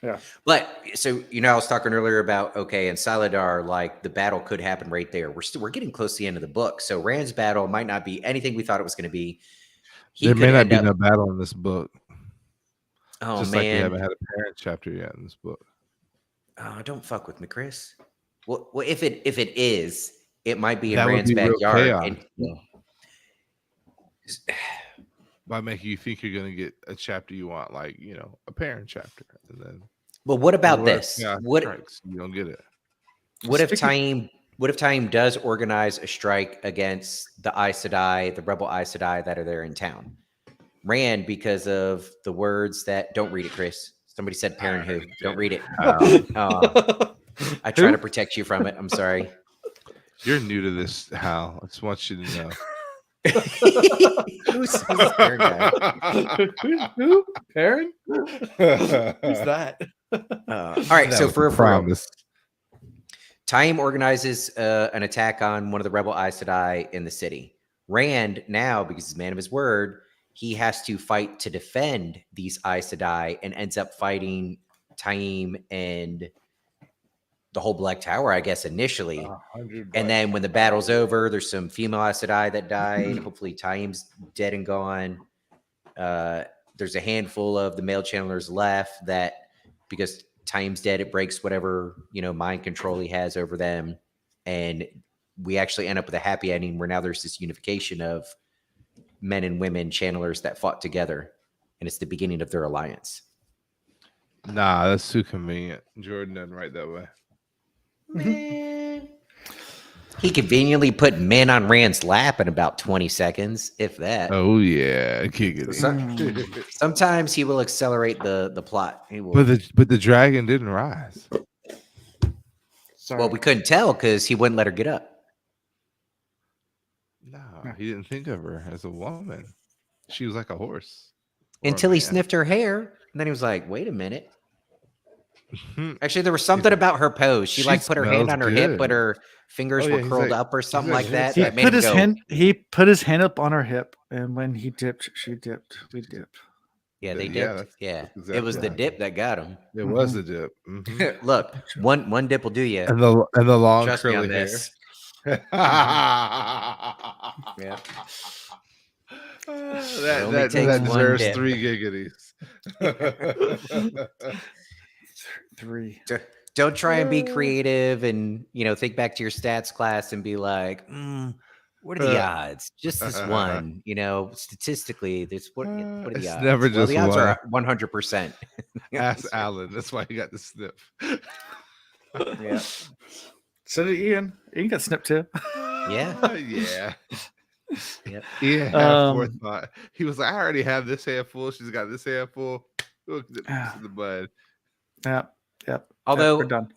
Yeah. But so, I was talking earlier about, okay, in Saladar, like the battle could happen right there. We're getting close to the end of the book. So Rand's battle might not be anything we thought it was going to be. There may not be no battle in this book. Oh, just man. like we haven't had a parent chapter yet in this book. Oh, don't fuck with me, Chris. Well, if it is, it might be in That would Rand's be real backyard. chaos. By making you think you're going to get a chapter you want, like, a parent chapter. And then. But what about this? Yeah, What you don't get it. What if Taim does organize a strike against the Aes Sedai, the rebel Aes Sedai that are there in town? Rand, because of the words that don't read it, Chris. Somebody said parenthood. Don't read it. I try to protect you from it. I'm sorry. You're new to this, Hal. I just want you to know. Who's this parent guy? Who? Perrin? Who's that? All right. So for a promise, Taim organizes an attack on one of the rebel Aes Sedai in the city. Rand now, because he's a man of his word, he has to fight to defend these Aes Sedai and ends up fighting Taim and the whole Black Tower, I guess, initially. 100 And then when the battle's over, there's some female Aes Sedai that died. Hopefully, Taim's dead and gone. There's a handful of the male channelers left that, because Taim's dead, it breaks whatever, mind control he has over them. And we actually end up with a happy ending where now there's this unification of men and women channelers that fought together. And it's the beginning of their alliance. Nah, that's too convenient. Jordan doesn't write that way. Man. He conveniently put men on Rand's lap in about 20 seconds, if that. Oh yeah, giggity. Sometimes he will accelerate the plot. He will. But the dragon didn't rise. Sorry. Well, we couldn't tell because he wouldn't let her get up. No, he didn't think of her as a woman. She was like a horse. Or a Until he man. sniffed her hair. And then he was like, wait a minute. Actually, there was something about her pose. She like put her hand smells on her hip, good. but her fingers Oh, were yeah, he's curled like- up or something like like that. this. That made put him his go, hand. He put his hand up on her hip, and when he dipped, she dipped. We dipped. yeah, they Yeah, dipped. that's- Yeah, that's it exactly was the right. dip that got him. It was the dip. Mhm. Look, one dip will do you. and the long Trust me curly on hair. this. Yeah. only that takes one deserves dip. 3 giggities. 3. Don't try and be creative and think back to your stats class and be like, what are the odds? Just this one, statistically, what are the It's odds? never Well, just the odds one. are 100%. Ask Alan. That's why he got the snip. Yeah. So did Ian. Ian got snipped too. Yeah. Yeah. Yep. Ian had forethought. He was like, I already have this hand full. She's got this hand full. Look at this in the bud. Yep. Although we're done.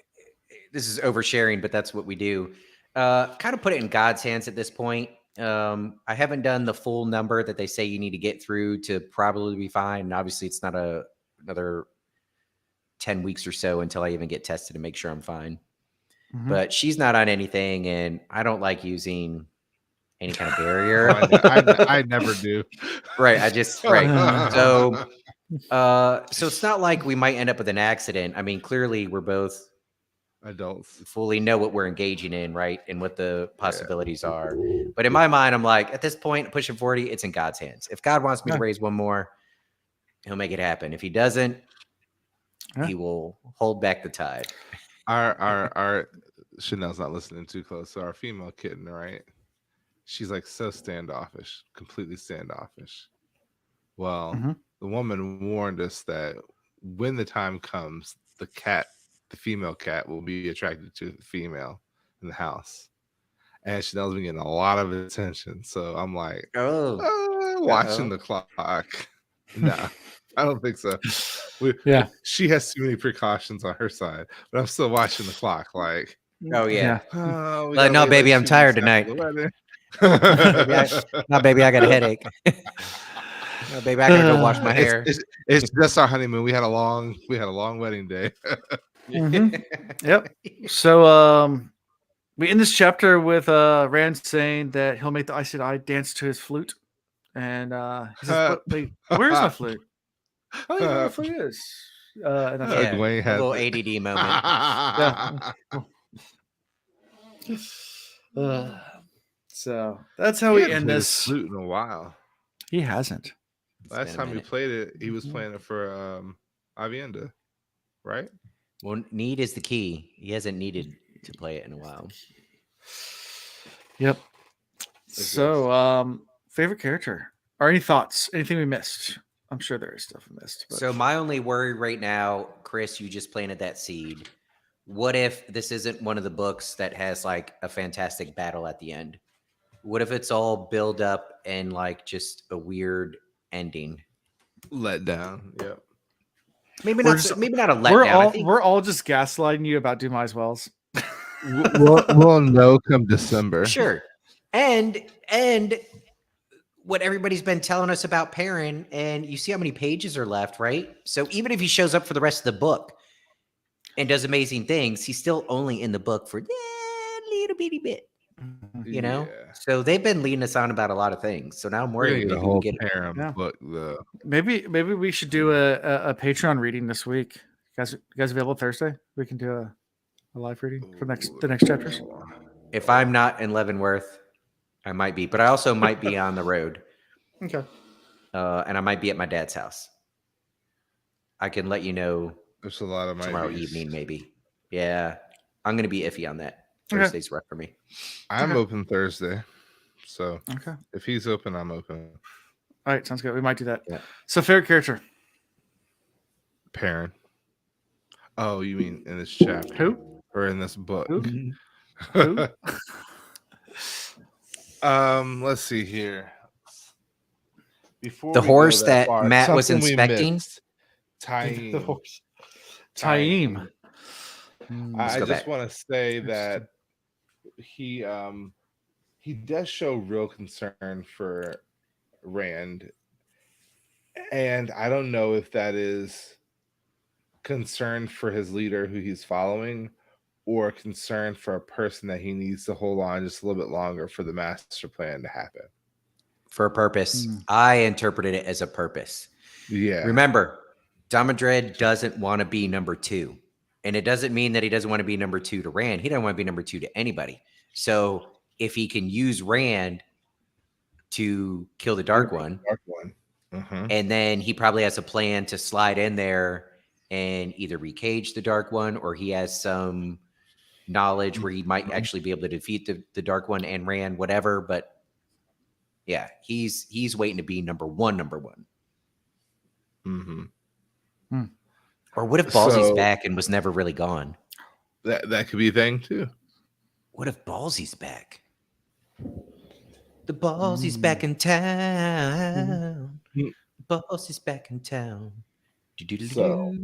this is oversharing, but that's what we do. Kind of put it in God's hands at this point. I haven't done the full number that they say you need to get through to probably be fine. And obviously, it's not another 10 weeks or so until I even get tested to make sure I'm fine. Mhm. But she's not on anything, and I don't like using any kind of barrier. I never do. Right. Right. So it's not like we might end up with an accident. I mean, clearly we're both Adults. fully know what we're engaging in, right? And what the possibilities are. But in my mind, I'm like, at this point, pushing 40, it's in God's hands. If God wants me to raise one more, he'll make it happen. If he doesn't, he will hold back the tide. Our Chanel's not listening too close. So our female kitten, right? She's like so standoffish, completely standoffish. Well, the woman warned us that when the time comes, the female cat will be attracted to the female in the house. And Chanel's been getting a lot of attention. So I'm like, watching the clock. Nah, I don't think so. She has too many precautions on her side, but I'm still watching the clock. Like, oh yeah. Like, no, baby, I'm tired tonight. No, baby, I got a headache. No, baby, I gotta go wash my hair. It's just our honeymoon. We had a long wedding day. Yep. So we end this chapter with Rand saying that he'll make the Aes Sedai dance to his flute. And he says, wait, where's my flute? I don't even know where the flute is. And I Yeah, Dwayne a had little it. ADD moment. So that's how we end this. Flute in a while. He hasn't. Last time he played it, he was playing it for Avienda, right? Well, need is the key. He hasn't needed to play it in a while. Yep. So, favorite character or any thoughts? Anything we missed? I'm sure there is stuff we missed. But. So my only worry right now, Chris, you just planted that seed. What if this isn't one of the books that has like a fantastic battle at the end? What if it's all build up and like just a weird ending? Let down. Yep. Maybe not a letdown. We're all just gaslighting you about Demise Wells. we'll know come December. Sure. And what everybody's been telling us about Perrin, and you see how many pages are left, right? So even if he shows up for the rest of the book and does amazing things, he's still only in the book for a little bitty bit. You know? Yeah. So they've been leading us on about a lot of things. So now I'm worried We're maybe gonna we get get a whole Perrin book though. Maybe we should do a Patreon reading this week. You guys available Thursday? We can do a live reading for the next chapters? If I'm not in Leavenworth, I might be, but I also might be on the road, Okay. and I might be at my dad's house. I can let you know There's a lot of tomorrow evening, maybe. Yeah, I'm gonna be iffy on that. Okay. Thursday's rough for me. I'm Okay. open Thursday, so Okay. if he's open, I'm open. All right, sounds good. We might do that. Yeah. So, favorite character? Perrin. Oh, you mean in this chapter? Who? Or in this book? Who? Who? Let's see here. Before The we go horse that far, Matt was something we inspecting? missed. Taim. Taim. I go just back. want to say that he does show real concern for Rand, and I don't know if that is concern for his leader who he's following, or concern for a person that he needs to hold on just a little bit longer for the master plan to happen. For a purpose. I interpreted it as a purpose. Yeah. Remember, Damodred doesn't want to be number 2. And it doesn't mean that he doesn't want to be number 2 to Rand. He doesn't want to be number 2 to anybody. So if he can use Rand to kill the Dark One, and then he probably has a plan to slide in there and either recage the Dark One, or he has some knowledge where he might actually be able to defeat the Dark One and Rand, whatever. But yeah, he's waiting to be number one. Mm-hmm. Or what if Ballsy's back and was never really gone? That could be a thing too. What if Ballsy's back? The Ballsy's back in town. Ballsy's back in town. So,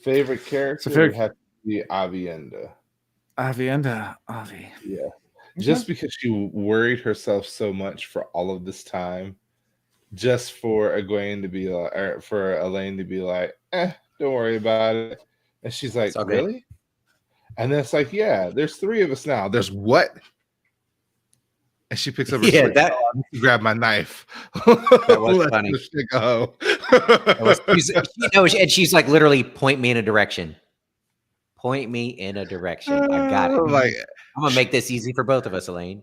favorite character would have to be Avienda. Avi. Yeah. Just because she worried herself so much for all of this time, just for Elayne to be like, don't worry about it. And she's like, really? And then it's like, yeah, there's 3 of us now. There's what? And she picks up her switch. I need to grab my knife. That was funny. And she's like, literally, point me in a direction. Point me in a direction. I got it. Like, I'm gonna make this easy for both of us, Elayne.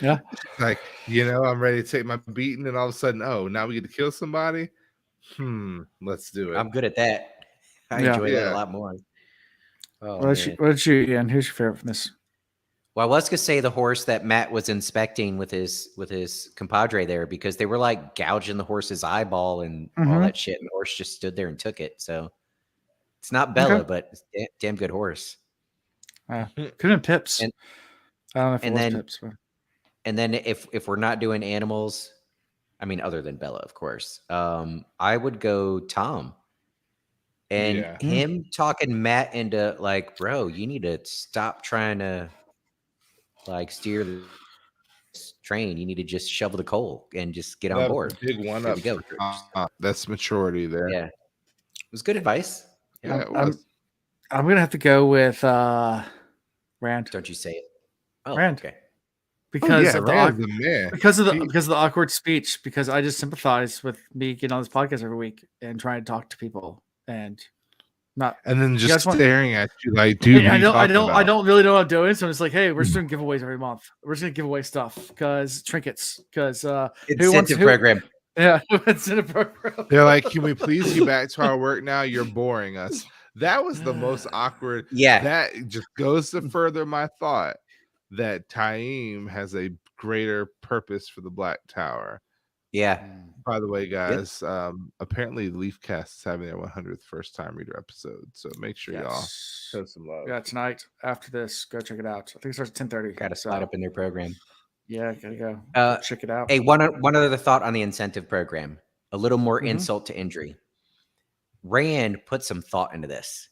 Yeah. Like, I'm ready to take my beating, and all of a sudden, now we get to kill somebody. Let's do it. I'm good at that. I enjoy that a lot more. Oh, what did you, Ian? Who's your favorite from this? Well, let's just say the horse that Matt was inspecting with his compadre there, because they were like gouging the horse's eyeball and all that shit, and the horse just stood there and took it. So it's not Bella, but it's damn good horse. Could have been Pips. I don't know if it was Pips. But... And then if we're not doing animals, I mean, other than Bella, of course, I would go Tom. And him talking Matt into like, bro, you need to stop trying to like steer the train. You need to just shovel the coal and just get on board. Big one up. That's maturity there. Yeah, it was good advice. Yeah, it was. I'm gonna have to go with Rand. Don't you say it? Oh, Rand. Okay. Because of the awkward speech. Because I just sympathize with me getting on this podcast every week and trying to talk to people and then just staring at you like, dude. I don't really know what I'm doing, so I'm just like, hey, we're just doing giveaways every month. We're just gonna give away stuff because trinkets. Because incentive program. Yeah, incentive program. They're like, can we please get back to our work now? You're boring us. That was the most awkward. Yeah, that just goes to further my thought that Taim has a greater purpose for the Black Tower. Yeah. By the way, guys, apparently Leafcast is having their 100th first time reader episode, so make sure y'all show some love. Yeah, tonight after this, go check it out. I think it starts at 10:30. Got to slide up in their program. Yeah, gotta go. Check it out. Hey, one other thought on the incentive program. A little more insult to injury. Rand put some thought into this.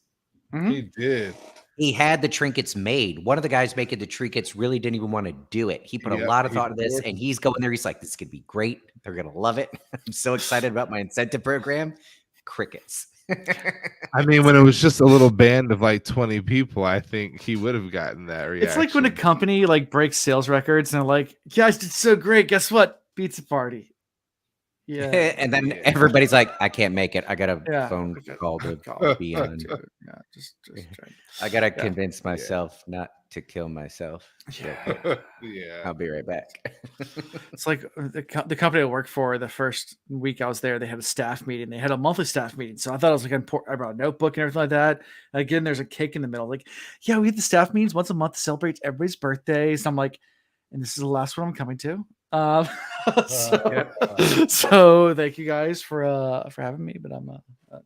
He did. He had the trinkets made. One of the guys making the trinkets really didn't even want to do it. He put a lot of thought into this, and he's going there. He's like, this could be great. They're going to love it. I'm so excited about my incentive program. Crickets. I mean, when it was just a little band of like 20 people, I think he would have gotten that reaction. It's like when a company like breaks sales records and they're like, you guys did so great. Guess what? Pizza party. Yeah. And then everybody's like, I can't make it. I got a Yeah. phone call to be on. Dude, yeah, just trying. I got to convince myself not to kill myself. Yeah. Yeah. I'll be right back. It's like the company I work for, the first week I was there, they had a staff meeting. They had a monthly staff meeting. So I thought it was like important. I brought a notebook and everything like that. Again, there's a cake in the middle. Like, yeah, we have the staff meetings once a month to celebrate everybody's birthdays. I'm like, and this is the last one I'm coming to. So thank you guys for having me, but I'm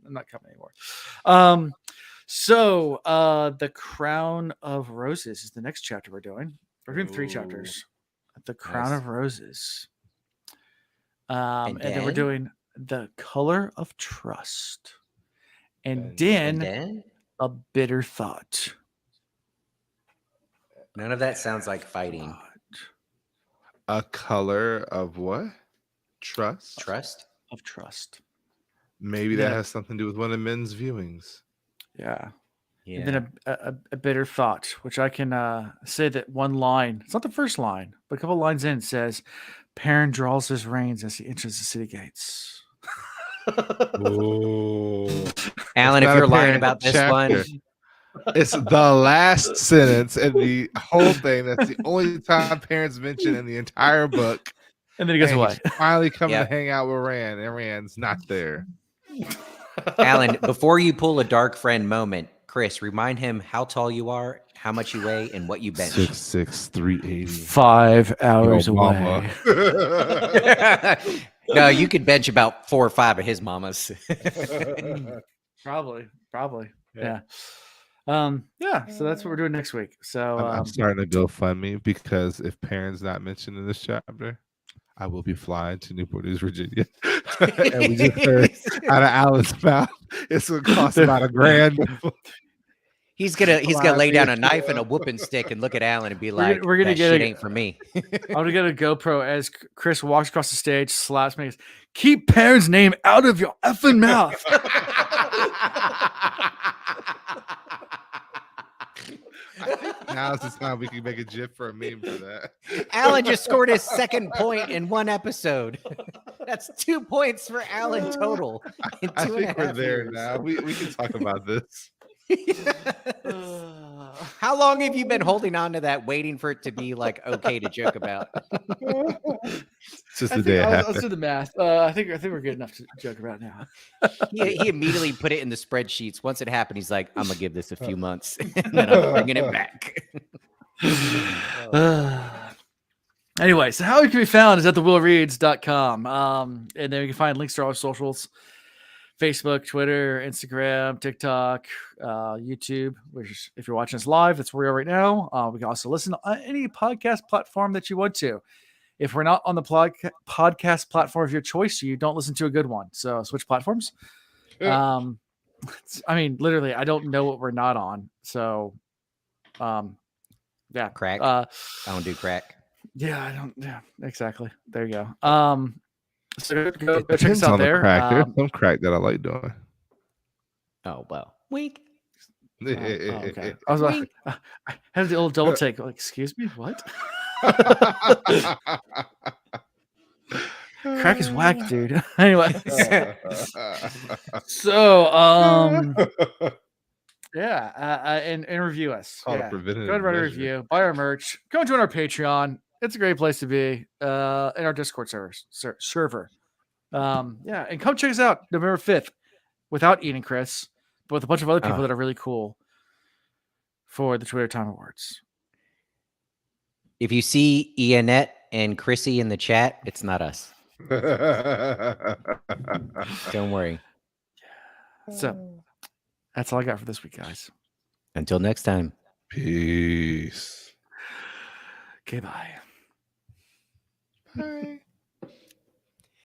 not coming anymore. So the Crown of Roses is the next chapter we're doing. We're doing 3 chapters. The Crown Nice. of Roses. And And then we're then? doing The Color of Trust. And And then A Bitter Thought. None of that sounds like fighting. A color of what? Trust? Trust? Of Trust. Maybe Yeah. that has something to do with one of men's viewings. Yeah. Yeah. And then a bitter thought, which I can say that one line, it's not the first line, but a couple lines in says, Perrin draws his reins as he enters the city gates. Oh. Alan, if not you're a lying parent about this chapter. one, It's the last sentence in the whole thing. That's the only time parents mention in the entire book. And then he goes And away. he's finally coming Yep. to hang out with Rand, and Rand's not there. Alan, before you pull a dark friend moment, Chris, remind him how tall you are, how much you weigh, and what you bench. 6'6", 380. 5 hours Yo, mama. away. No, you could bench about 4 or 5 of his mamas. Probably. Yeah. Yeah. So that's what we're doing next week. So I'm starting to GoFundMe because if Perrin's not mentioned in this chapter, I will be flying to Newport News, Virginia. And we just heard out of Alan's mouth, it's going to cost about $1,000. He's gonna lay down a knife and a whooping stick and look at Alan and be like, we're gonna that get shit a- ain't for me. I'm gonna get a GoPro as Chris walks across the stage, slaps me, keep Perrin's name out of your effing mouth. Now's the time we can make a GIF for a meme for that. Alan just scored his 2nd point in 1 episode. That's 2 points for Alan total. In I 2.5 think we're there years. now. We can talk about this. How long have you been holding on to that, waiting for it to be like okay to joke about? It's just I the think day it I'll happened. do the math. I think we're good enough to joke about now. He immediately put it in the spreadsheets. Once it happened, he's like, I'm gonna give this a few months and then I'm bringing it back. Anyway, so how it can be found is at thewillreads.com. And then you can find links to all our socials: Facebook, Twitter, Instagram, TikTok, YouTube, which if you're watching us live, that's where we are right now. We can also listen on any podcast platform that you want to. If we're not on the podcast platform of your choice, you don't listen to a good one. So switch platforms. I mean, literally, I don't know what we're not on. So, yeah. Crack. I don't do crack. Yeah, I don't. Yeah, exactly. There you go. So go check Depends us out on the there. crack. There's some crack that I like doing. Oh well. Wink. Okay. I was like, I had the old double take. Like, excuse me, what? Crack is whack, dude. Anyway, so yeah, and review us. Called a Yeah. Go preventative ahead and write a measure. review, buy our merch, go and join our Patreon. It's a great place to be. In our Discord server. Yeah, and come check us out November 5th without Ian and Chris, but with a bunch of other people that are really cool for the Twitter Time Awards. If you see Ianette and Chrissy in the chat, it's not us. Don't worry. So that's all I got for this week, guys. Until next time. Peace. Okay, bye. Bye.